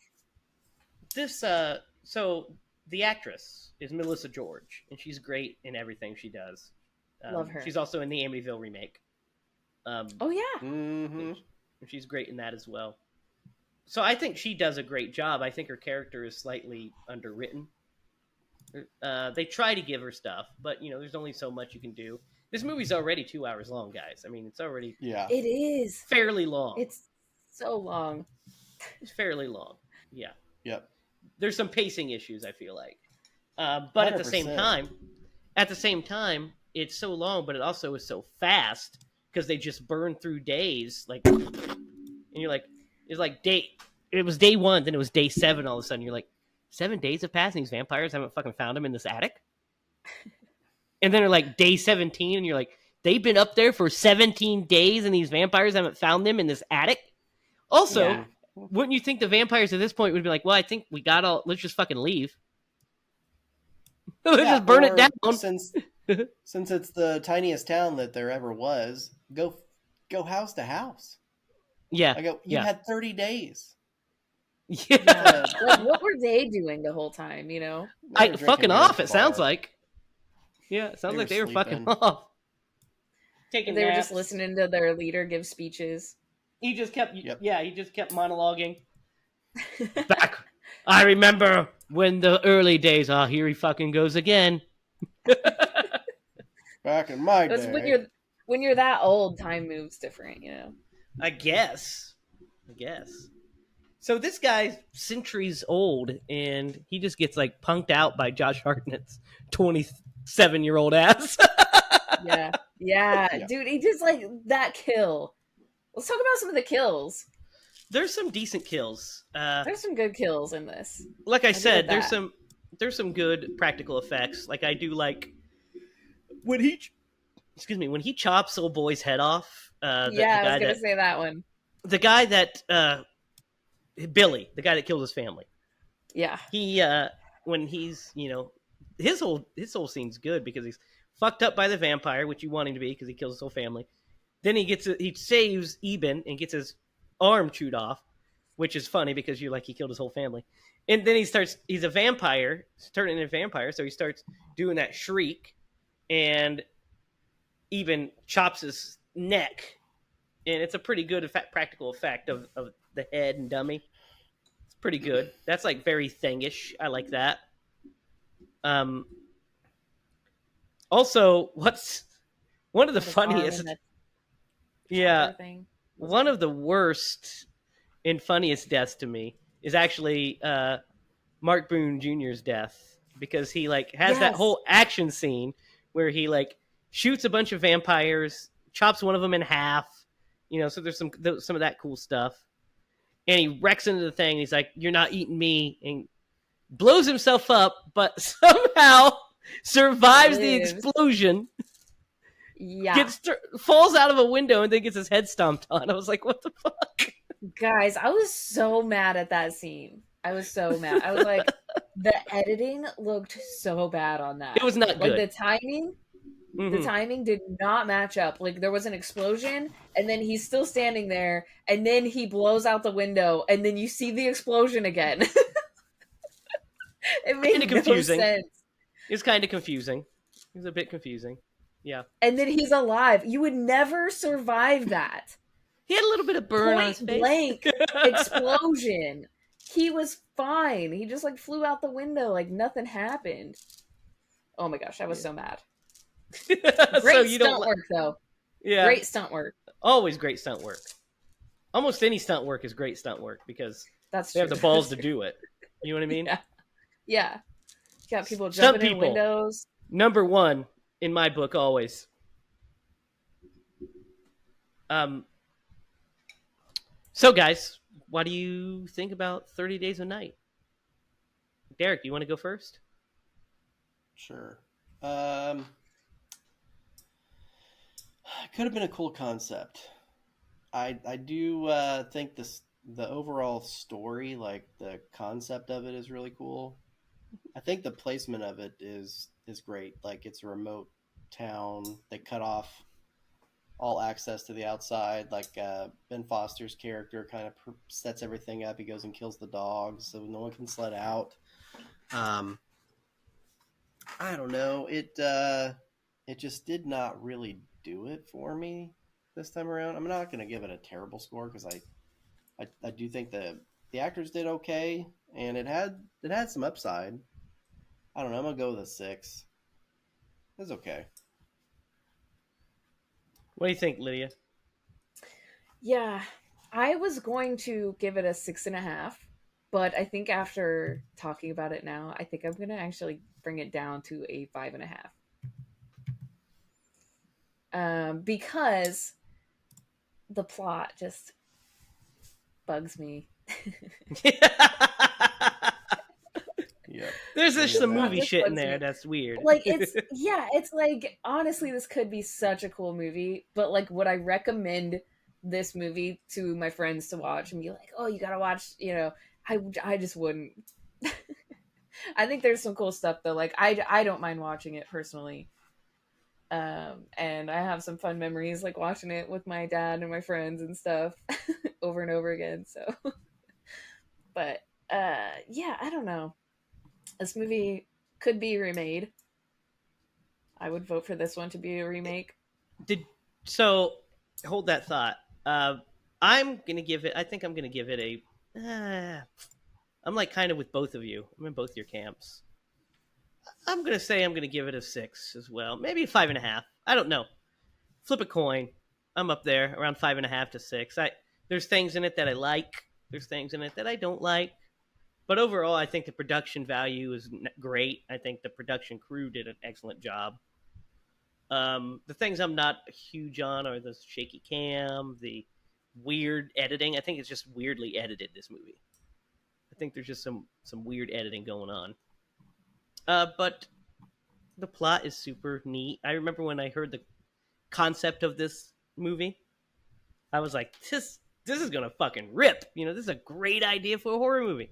This so the actress is Melissa George, and she's great in everything she does. Love her. She's also in the Amityville remake. Oh yeah. Mm-hmm. She's great in that as well. So I think she does a great job. I think her character is slightly underwritten. They try to give her stuff, but you know, there's only so much you can do. This movie's already 2 hours long, guys. I mean, it's already It is. fairly long. It's so long. It's fairly long. Yeah. Yep. There's some pacing issues, I feel like. But at the same 100%. time, it's so long, but it also is so fast because they just burn through days, like, and you're like, it was day 1, then it was day 7. All of a sudden, you're like, 7 days have passed, and these vampires haven't fucking found him in this attic. And then they're like day 17, and you're like, they've been up there for 17 days, and these vampires haven't found them in this attic. Also, Yeah. wouldn't you think the vampires at this point would be like, well, I think we got all, let's just fucking leave. Let's just burn it or down. Since it's the tiniest town that there ever was, go house to house. Yeah. I go, you Yeah. had 30 days. Yeah. Like, what were they doing the whole time? You know. They were Fucking drinking beer off, at the it sounds bar. like. Yeah, it sounds They like were they were fucking sleeping. off. Taking They were naps. just listening to their leader give speeches. He just kept, Yep. he just kept monologuing. Back, I remember when the early days. Ah, here he fucking goes again. Back in my Because day. when you're that old, time moves different. You know. I guess. So this guy's centuries old, and he just gets like punked out by Josh Hartnett's 27-year-old ass. Yeah. Yeah. Dude, he just like that kill. Let's talk about some of the kills. There's some decent kills. There's some good kills in this. Like I I'll give said, it there's that. some good practical effects. Like I do like when he chops old boy's head off. I was gonna say that one. The guy that Billy, the guy that killed his family. Yeah. He when he's, you know, his whole scene's good because he's fucked up by the vampire, which you want him to be because he kills his whole family. Then he saves Eben and gets his arm chewed off, which is funny because you're like, he killed his whole family. And then he's a vampire, he's turning into a vampire, so he starts doing that shriek and Eben chops his neck. And it's a pretty good practical effect of the head and dummy. It's pretty good. That's like very Thangish. I like that. Also, what's one of the funniest? Yeah, one of the worst and funniest deaths to me is actually Mark Boone Jr.'s death, because he like has that whole action scene where he like shoots a bunch of vampires, chops one of them in half, you know. So there's some of that cool stuff, and he wrecks into the thing. And he's like, "You're not eating me," and blows himself up, but somehow survives the explosion. Yeah. Falls out of a window and then gets his head stomped on. I was like, what the fuck? Guys, I was so mad at that scene. I was so mad. I was like, the editing looked so bad on that. It was not good. Like the timing did not match up. Like there was an explosion and then he's still standing there and then he blows out the window and then you see the explosion again. It made no sense. It's kind of confusing. It was a bit confusing. Yeah. And then he's alive. You would never survive that. He had a little bit of burn on his Point face. blank explosion. He was fine. He just like flew out the window like nothing happened. Oh my gosh, I was so mad. So Great you stunt don't work though. Yeah. Great stunt work. Always great stunt work. Almost any stunt work is great stunt work because That's they true. have the balls to do it. You know what I mean? Yeah. Yeah. Got people Stunt jumping in people. windows. Number one in my book always. So guys, what do you think about 30 Days of Night? Derek, you want to go first? Sure. Could have been a cool concept. I do think the overall story, like the concept of it, is really cool. I think the placement of it is great. Like it's a remote town. They cut off all access to the outside. Like Ben Foster's character kind of sets everything up. He goes and kills the dogs, so no one can sled out. I don't know. It just did not really do it for me this time around. I'm not going to give it a terrible score because I do think the actors did okay, and it had some upside. I don't know. I'm gonna go with a 6. It's okay. What do you think, Lydia? Yeah. I was going to give it a 6.5, but I think after talking about it now, I think I'm gonna actually bring it down to a 5.5. Because the plot just bugs me. Yeah. There's just some Yeah. movie Just shit in bugs there me. that's weird. Like it's like honestly this could be such a cool movie, but like would I recommend this movie to my friends to watch and be like, "Oh, you got to watch," I just wouldn't. I think there's some cool stuff though. Like I don't mind watching it personally. And I have some fun memories like watching it with my dad and my friends and stuff over and over again. So but yeah, I don't know. This movie could be remade. I would vote for this one to be a remake. So hold that thought. I'm gonna give it. I think I'm gonna give it a. I'm like kind of with both of you. I'm in both your camps. I'm gonna say I'm gonna give it a 6 as well. Maybe a 5.5. I don't know. Flip a coin. I'm up there around 5.5 to 6. There's things in it that I like. There's things in it that I don't like. But overall, I think the production value is great. I think the production crew did an excellent job. The things I'm not huge on are the shaky cam, the weird editing. I think it's just weirdly edited, this movie. I think there's just some weird editing going on. But the plot is super neat. I remember when I heard the concept of this movie, I was like, this is gonna fucking rip. This is a great idea for a horror movie.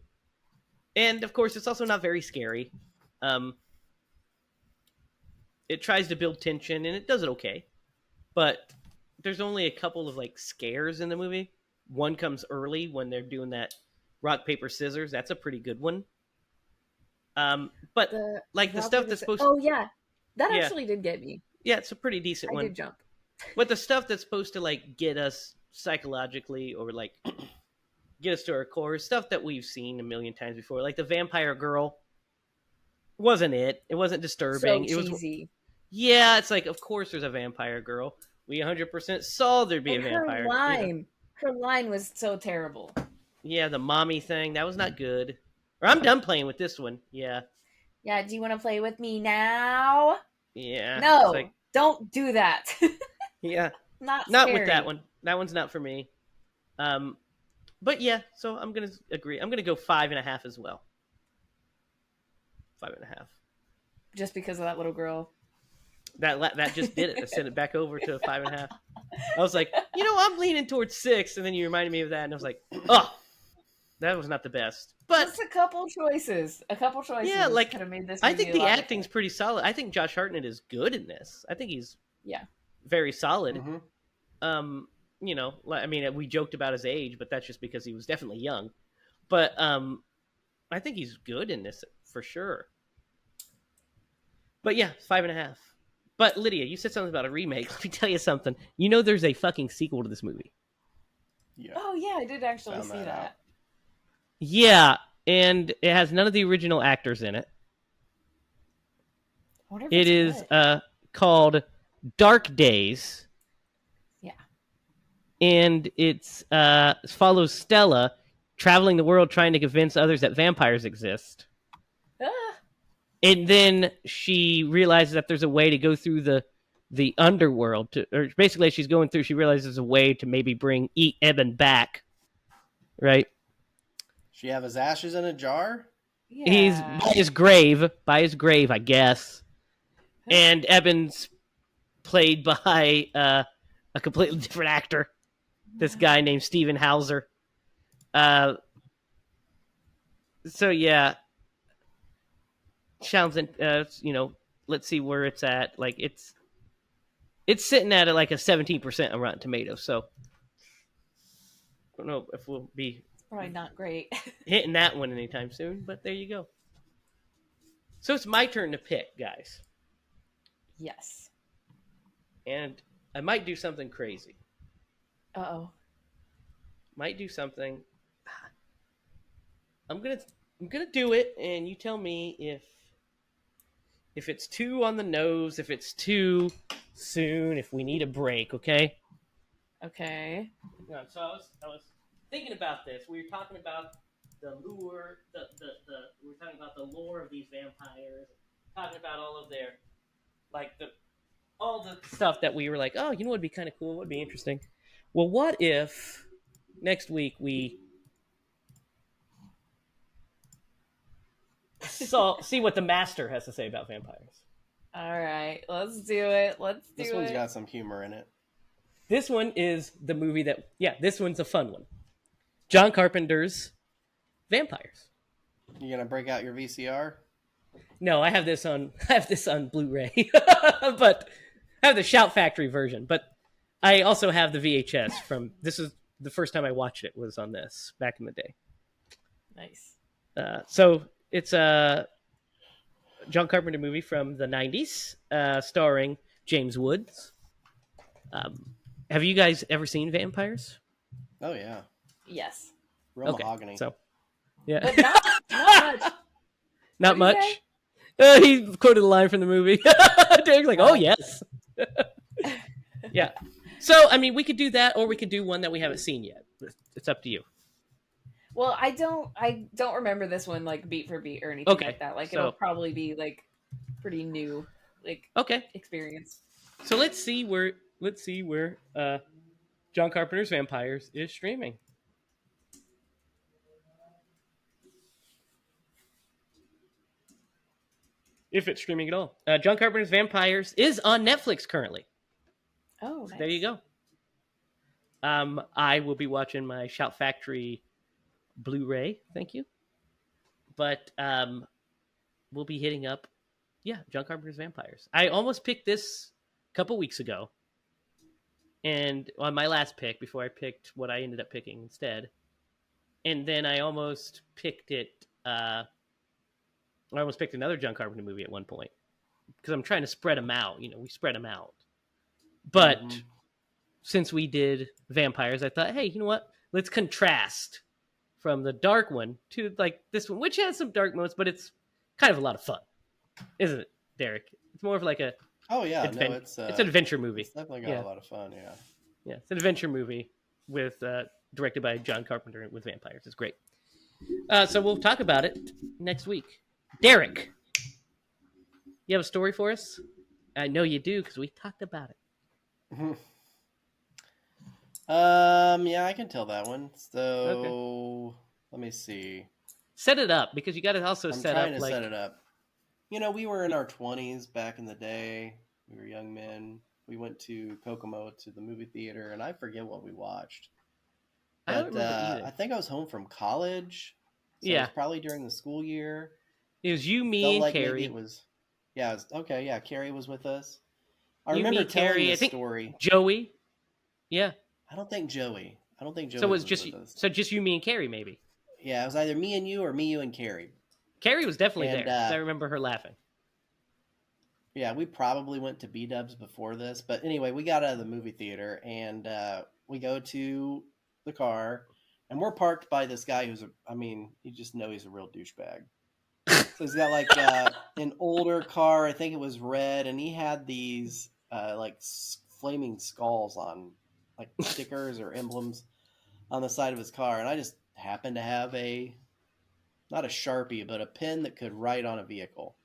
And of course, it's also not very scary. It tries to build tension, and it does it okay. But there's only a couple of like scares in the movie. One comes early when they're doing that rock paper scissors. That's a pretty good one. But the stuff that's supposed. Oh yeah, that actually did get me. Yeah, it's a pretty decent one. I did jump. But the stuff that's supposed to like get us psychologically or like get us to our core is stuff that we've seen a million times before. Like the vampire girl wasn't it. It wasn't disturbing. So it was cheesy. Yeah, it's like of course there's a vampire girl. We 100% saw there'd be a vampire. Her line was so terrible. Yeah, the mommy thing, that was not good. Or I'm done playing with this one. Yeah. Yeah, do you want to play with me now? Yeah. No, don't do that. Yeah. Not with that one. That one's not for me. But yeah, so I'm gonna agree. I'm gonna go 5.5 as well. 5.5. Just because of that little girl. That just did it. I sent it back over to a 5.5. I was like, I'm leaning towards 6, and then you reminded me of that, and I was like, oh, that was not the best. But just a couple choices. Yeah, like could have made this. I think the acting's pretty solid. I think Josh Hartnett is good in this. I think he's very solid. Mm-hmm. I mean, we joked about his age, but that's just because he was definitely young. But I think he's good in this for sure. But yeah, 5.5. But Lydia, you said something about a remake. Let me tell you something. You know, there's a fucking sequel to this movie. Yeah. Oh yeah, I did actually Found see that out. that. Yeah, and it has none of the original actors in it. I wonder if It it's is good. called Dark Days, Yeah. and it's follows Stella traveling the world trying to convince others that vampires exist. Ah, And then she realizes that there's a way to go through the underworld or basically as she's going through, she realizes there's a way to maybe bring Eben back, right? She have his ashes in a jar? He's yeah. by his grave, I guess. And Eben's played by a completely different actor. This guy named Steven Hauser. Uh, so yeah, sounds let's see where it's at. Like it's sitting at like a 17% on Rotten Tomatoes. So I don't know if we'll be Probably not great. hitting that one anytime soon, but there you go. So it's my turn to pick, guys. Yes. And I might do something crazy. Uh-oh. Might do something. I'm gonna do it, and you tell me if it's too on the nose, if it's too soon, if we need a break, okay? Okay. No, so I was thinking about this. We were talking about the lure, we were talking about the lore of these vampires, talking about all of their all the stuff that we were like, oh, you know what would be kind of cool, what would be interesting. Well, what if next week we see what the master has to say about vampires? All right. Let's do it. This one's got some humor in it. This one is the movie this one's a fun one. John Carpenter's Vampires. You gonna break out your VCR? No, I have this on Blu-ray, but I have the Shout Factory version. But I also have the VHS from. This is the first time I watched it was on this back in the day. Nice. So it's a John Carpenter movie from the '90s, starring James Woods. Have you guys ever seen Vampires? Oh yeah. Yes. Real Okay, mahogany. so yeah, But not much. not What did much. you He quoted a line from the movie. Derek's like, "Oh yes." Yeah. So I mean, we could do that, or we could do one that we haven't seen yet. It's up to you. Well, I don't remember this one like beat for beat or anything Okay, like that. Like so- it'll probably be like pretty new like Okay. experience. So let's see where John Carpenter's Vampires is streaming. If it's streaming at all. John Carpenter's Vampires is on Netflix currently. Oh, nice. There you go. I will be watching my Shout Factory Blu-ray. Thank you. But we'll be hitting up, John Carpenter's Vampires. I almost picked this a couple weeks ago. And on my last pick, before I picked what I ended up picking instead. And then I almost picked it. I almost picked another John Carpenter movie at one point. Because I'm trying to spread them out. You know, we spread them out. But since we did Vampires, I thought, hey, you know what? Let's contrast from the dark one to like this one, which has some dark moments, but it's kind of a lot of fun, isn't it, Derek? It's more of like a it's an adventure movie. It's definitely got a lot of fun. Yeah, it's an adventure movie with directed by John Carpenter with vampires. It's great. So we'll talk about it next week. Derek, you have a story for us? I know you do because we talked about it. Yeah, I can tell that one. So Let me see. Set it up because you got to also set it up. You know, we were in our 20s back in the day. We were young men. We went to Kokomo to the movie theater, and I forget what we watched. But, I don't remember either. I think I was home from college. So it was probably during the school year. It was you, me, and Carrie. Maybe it was. Yeah, Carrie was with us. I remember telling Carrie, this story. Joey. Yeah. I don't think Joey. So it was just you, me, and Carrie, maybe. Yeah, it was either me and you or me, you, and Carrie. Carrie was definitely there. I remember her laughing. Yeah, we probably went to B Dubs before this, but anyway, we got out of the movie theater and we go to the car, and we're parked by this guy I mean, you just know he's a real douchebag. So he's got like an older car, I think it was red, and he had these flaming skulls on, like stickers or emblems on the side of his car, and I just happened to have not a Sharpie, but a pen that could write on a vehicle.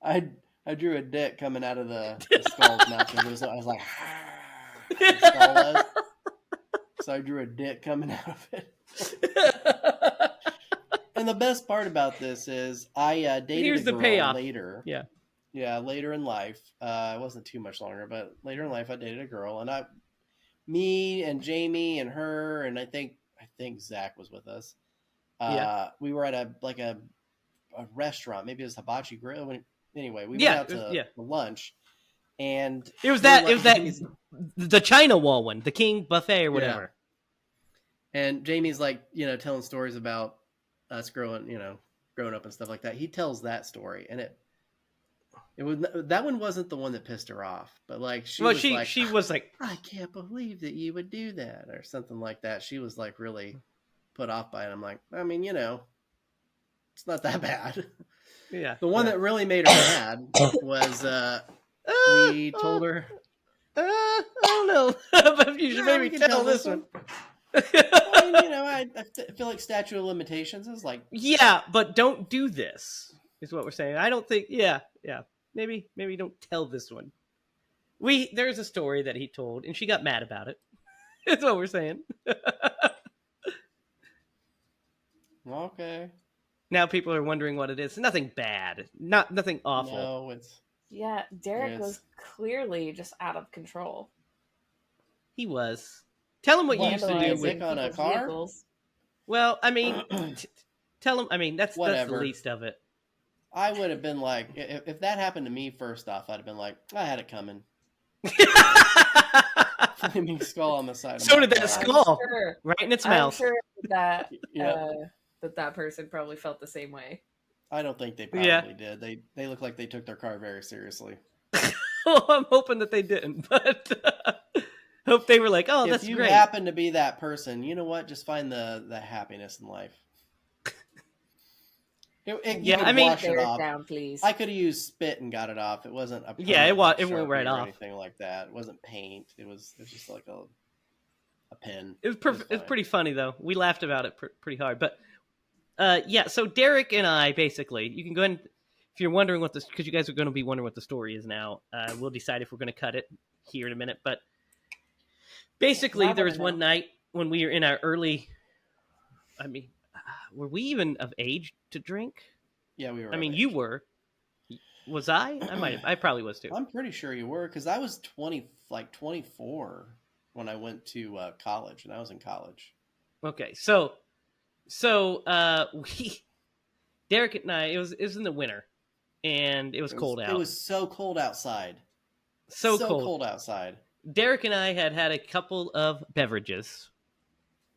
I I drew a dick coming out of the skull's mouth. I was like, the skull was. So I drew a dick coming out of it. And the best part about this is I dated Here's a the girl payoff. later. Yeah, later in life. It wasn't too much longer, but later in life I dated a girl, and me and Jamie and her, and I think Zach was with us. We were at a restaurant, maybe it was Hibachi Grill. Anyway, we went out to lunch, and it was the China Wall one, the King Buffet or whatever. Yeah. And Jamie's like, telling stories about us growing up and stuff like that. He tells that story, and it was that one wasn't the one that pissed her off, but like she was like, I can't believe that you would do that, or something like that. She was like really put off by it. I'm like, I mean, it's not that bad. Yeah. The one that really made her mad was we told her. I don't know, but you should maybe tell this one. I mean, I feel like statute of limitations is like. Yeah, but don't do this. Is what we're saying. I don't think. Yeah. Maybe don't tell this one. There's a story that he told, and she got mad about it. That's what we're saying. Okay. Now people are wondering what it is. Nothing bad. Nothing awful. No, it's. Yeah, Derek was clearly just out of control. He was. Tell him what you used to do with on a car. Vehicles. Well, I mean, tell him. I mean, that's the least of it. I would have been like, if that happened to me, first off, I'd have been like, I had it coming. Flaming skull on the side. So did that skull, right in its mouth. I'm sure that that person probably felt the same way. I don't think they probably did. They look like they took their car very seriously. Well, I'm hoping that they didn't, but hope they were like, "Oh, that's great." If you happen to be that person, you know what? Just find the happiness in life. I mean, wash it off. Down, please. I could have used spit and got it off. It wasn't a it went right off. Anything like that. It wasn't paint. It was just like a pen. It was pretty funny though. We laughed about it pretty hard. But so Derek and I basically, you can go ahead and, if you're wondering because you guys are going to be wondering what the story is now. We'll decide if we're going to cut it here in a minute. But basically, there was one night when we were in our early. I mean. Were we even of age to drink? Yeah, we were. I mean, you were. Was I? I probably was too. I'm pretty sure you were, because I was 24 when I went to college, and I was in college. Okay, so Derek and I, it was in the winter, and it was cold out. It was so cold outside. So cold outside. Derek and I had a couple of beverages.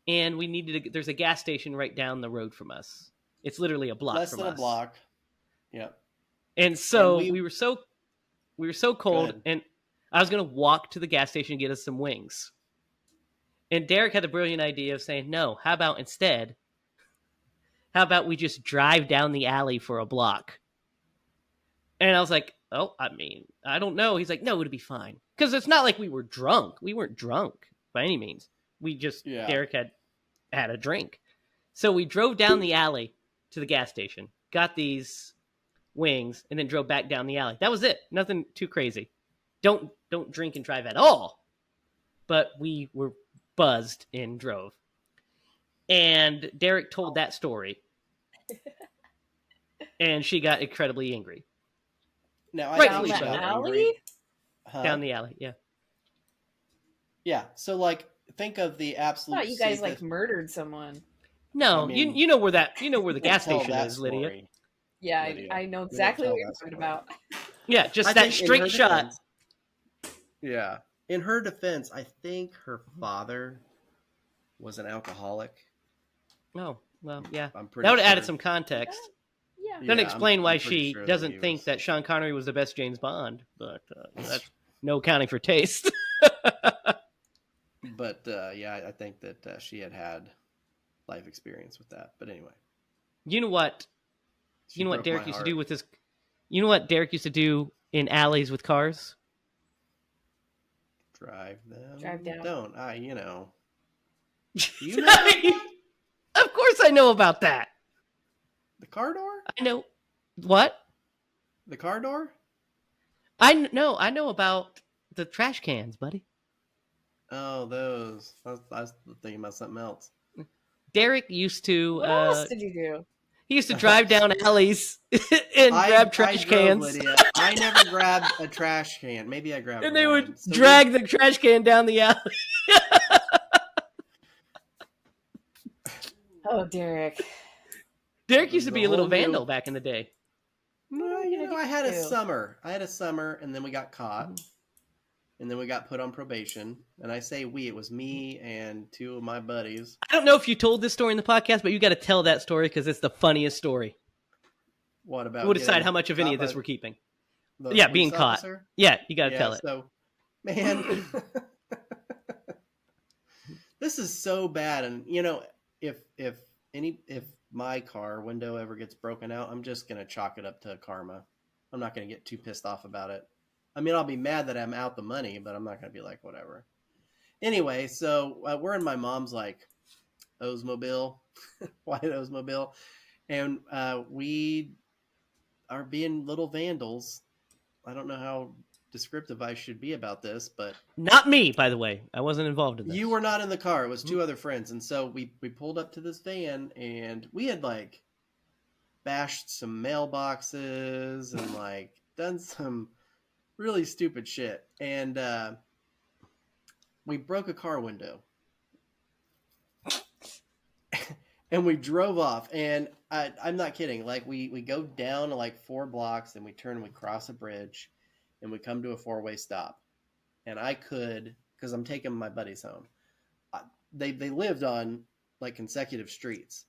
And we needed there's a gas station right down the road from us. It's literally a block Less from than us. a block. Yep. And so we were so cold, and I was going to walk to the gas station and get us some wings. And Derek had the brilliant idea of saying, no, how about we just drive down the alley for a block? And I was like, oh, I mean, I don't know. He's like, no, it'll be fine. Because it's not like we were drunk. We weren't drunk by any means. We just, Derek had a drink. So we drove down the alley to the gas station, got these wings, and then drove back down the alley. That was it. Nothing too crazy. Don't drink and drive at all. But we were buzzed and drove. And Derek told that story. And she got incredibly angry. Now, down the alley? Down the alley, yeah. Yeah, so like, think of the absolute. I thought you guys murdered someone. No, I mean, you know where the gas station is, Lydia. Story. Yeah, Lydia. I know exactly what you're talking about. Yeah, just that straight shot. Defense, yeah, in her defense, I think her father was an alcoholic. Oh, well, yeah. I'm pretty that would have added some context. Yeah, Doesn't explain why I'm pretty she sure that doesn't he think was- that Sean Connery was the best James Bond, but that's no accounting for taste. But yeah, I think that she had life experience with that. But anyway, You know what? she You know what broke my Derek used to heart. do with his. You know what Derek used to do in alleys with cars? Drive them. Drive down. Don't I? You know. Do you know about that? Of course, I know about that. The car door? I know what The car door? I know. I know about the trash cans, buddy. Oh, those. I was thinking about something else. Derek used to. What else did you do? He used to drive down alleys and grab trash drove, cans. Lydia. I never grabbed a trash can. Maybe I grabbed And they one. would So drag the trash can down the alley. Oh, Derek. Derek used to This be is a a little whole new- vandal back in the day. No, you gonna I had a do? summer. I had a summer, and then we got caught. And then we got put on probation. And I say we, it was me and two of my buddies. I don't know if you told this story in the podcast, but you got to tell that story because it's the funniest story. What about We'll decide getting how much of any of caught this by we're keeping. the Yeah, police being caught. officer? Yeah, you got to tell it. So, man, this is so bad. And you know, if my car window ever gets broken out, I'm just gonna chalk it up to karma. I'm not gonna get too pissed off about it. I mean, I'll be mad that I'm out the money, but I'm not gonna be like whatever. Anyway, so we're in my mom's like Oldsmobile, white Oldsmobile, and we are being little vandals. I don't know how descriptive I should be about this, but Not me, by the way. I wasn't involved in this. you were not in the car. It was two other friends, and so we pulled up to this van, and we had like bashed some mailboxes and like done some really stupid shit, and we broke a car window. And we drove off, and I'm not kidding. Like we go down like 4 blocks, and we turn and we cross a bridge, and we come to a 4-way stop. And I could, because I'm taking my buddies home. They lived on like consecutive streets.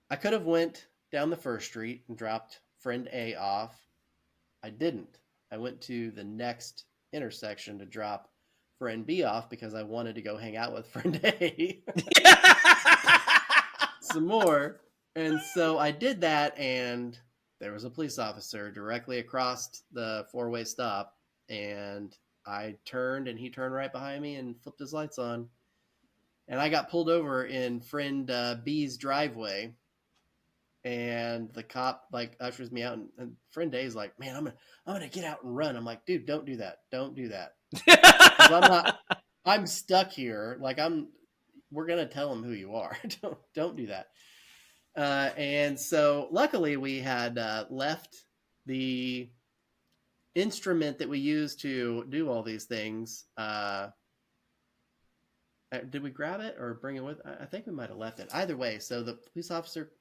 I could have went down the first street and dropped friend A off. I didn't. I went to the next intersection to drop friend B off because I wanted to go hang out with friend A. Some more. And so I did that, and there was a police officer directly across the 4-way stop, and I turned, and he turned right behind me and flipped his lights on. And I got pulled over in friend B's driveway, and the cop like ushers me out, and friend A's like, "Man, I'm gonna get out and run." I'm like, "Dude, don't do that. Don't do that." 'Cause I'm stuck here. Like we're gonna tell him who you are. Don't do that. And so luckily we had left the instrument that we use to do all these things. Did we grab it or bring it with? I think we might have left it. Either way, so the police officer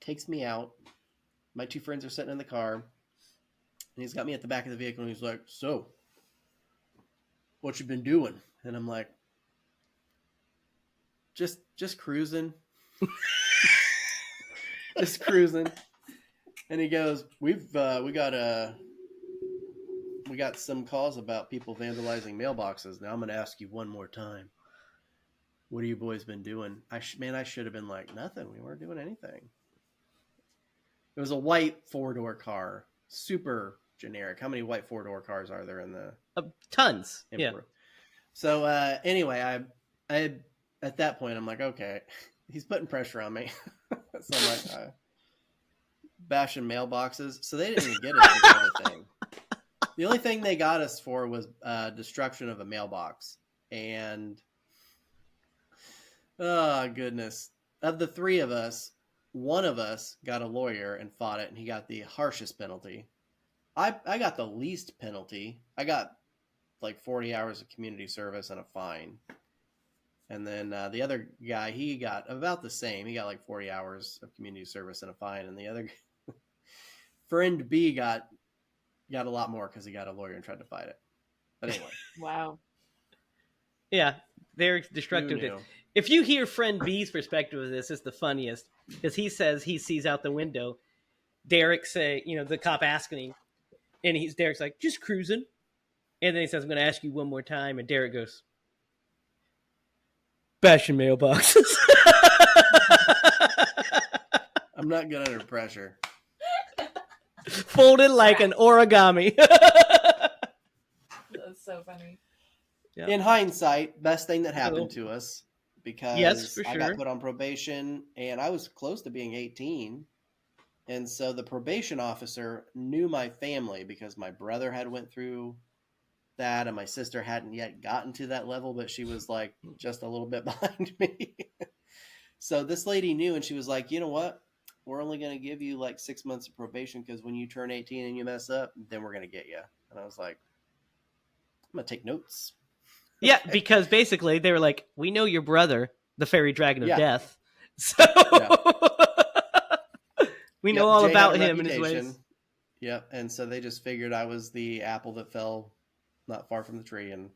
takes me out. My two friends are sitting in the car, and he's got me at the back of the vehicle, and he's like, "So, what you been doing?" And I'm like, just cruising. Just cruising. And he goes, we got some calls about people vandalizing mailboxes. Now I'm going to ask you one more time. What have you boys been doing? I should have been like, nothing. We weren't doing anything. It was a white 4-door car. Super generic. How many white 4-door cars are there in the Tons. import? Yeah. So anyway, I at that point I'm like, okay, he's putting pressure on me. So I'm like, bashing mailboxes. So they didn't even get us for the other thing. The only thing they got us for was destruction of a mailbox. And oh goodness, of the 3 of us, one of us got a lawyer and fought it, and he got the harshest penalty. I got the least penalty. I got like 40 hours of community service and a fine. And then the other guy, he got about the same. He got like 40 hours of community service and a fine. And the other friend B got a lot more because he got a lawyer and tried to fight it. But anyway. Wow. Yeah, they're destructive. Who knew? If you hear friend B's perspective of this, it's the funniest because he says he sees out the window Derek say, the cop asking him, and Derek's like, just cruising. And then he says, I'm going to ask you one more time. And Derek goes, bash your mailboxes. I'm not good under pressure. Folded like an origami. That's so funny. Yep. In hindsight, best thing that happened to us, because Yes, for I sure. got put on probation and I was close to being 18. And so the probation officer knew my family because my brother had went through that and my sister hadn't yet gotten to that level, but she was like just a little bit behind me. So this lady knew, and she was like, you know what? We're only going to give you like 6 months of probation because when you turn 18 and you mess up, then we're going to get you. And I was like, I'm going to take notes. Yeah, because basically they were like, we know your brother, the fairy dragon of death. So we know all Jay about had a him and his reputation. ways. Yep. And so they just figured I was the apple that fell not far from the tree. And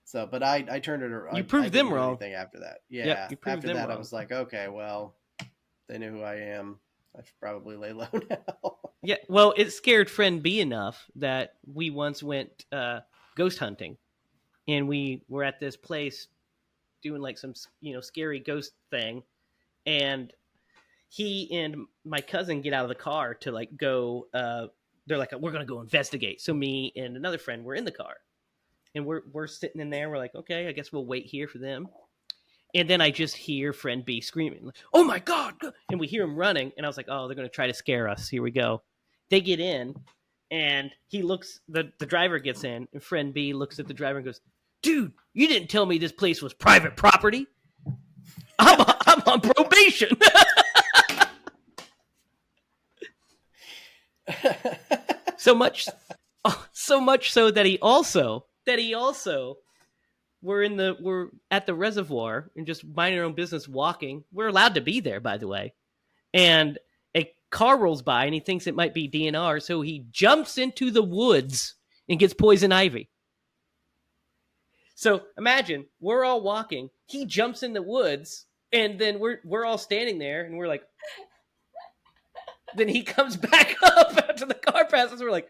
so, but I turned it around. You proved I didn't them do wrong. anything after that. Yeah. Yep, you proved after them that, wrong. I was like, okay, well, they knew who I am. I should probably lay low now. Yeah, well, it scared friend B enough that we once went ghost hunting, and we were at this place doing like some scary ghost thing, and he and my cousin get out of the car to like go. They're like, we're gonna go investigate. So me and another friend were in the car, and we're sitting in there. We're like, okay, I guess we'll wait here for them. And then I just hear friend B screaming, like, oh my God. And we hear him running. And I was like, oh, they're going to try to scare us. Here we go. They get in, and he looks, the driver gets in, and friend B looks at the driver and goes, dude, you didn't tell me this place was private property. I'm on probation. so much so that he also we're at the reservoir and just minding our own business walking. We're allowed to be there, by the way. And a car rolls by and he thinks it might be DNR. So he jumps into the woods and gets poison ivy. So imagine we're all walking. He jumps in the woods and then we're all standing there and we're like, then he comes back up after the car passes. We're like,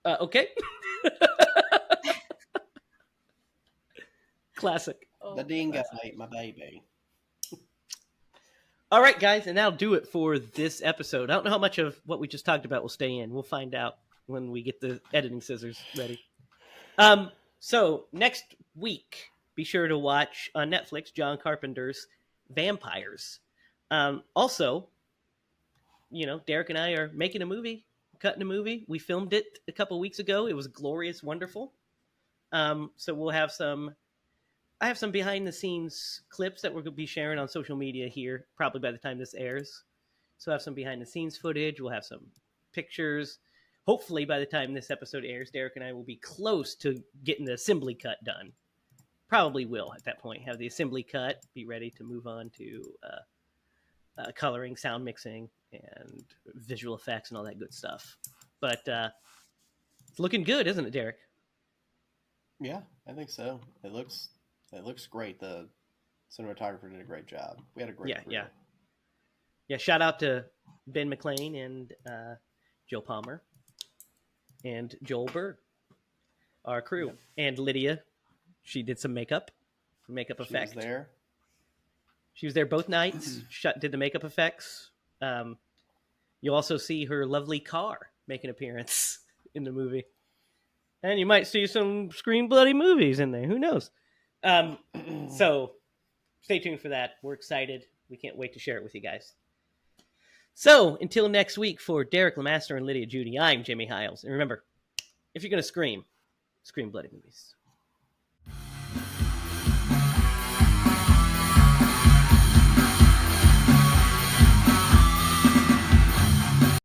okay. Classic. The dingo ate my baby. All right, guys, and that'll do it for this episode. I don't know how much of what we just talked about will stay in. We'll find out when we get the editing scissors ready. So next week, be sure to watch on Netflix John Carpenter's Vampires. Also, Derek and I are making a movie, cutting a movie. We filmed it a couple weeks ago. It was glorious, wonderful. So we'll have I have some behind the scenes clips that we're going to be sharing on social media here, probably by the time this airs. So I have some behind the scenes footage. We'll have some pictures. Hopefully by the time this episode airs, Derek and I will be close to getting the assembly cut done. Probably will at that point have the assembly cut, be ready to move on to coloring, sound mixing, and visual effects and all that good stuff. But it's looking good, isn't it, Derek? Yeah, I think so. It looks great. The cinematographer did a great job. We had a great crew. Yeah. Shout out to Ben McLean and Joe Palmer and Joel Berg, our crew, and Lydia. She did some makeup effect. She was there. She was there both nights. Did the makeup effects. You'll also see her lovely car make an appearance in the movie, and you might see some Scream Bloody movies in there. Who knows? So stay tuned for that. We're excited. We can't wait to share it with you guys. So until next week, for Derek Lemaster and Lydia Judy, I'm Jimmy Hiles. And remember, if you're going to scream bloody movies.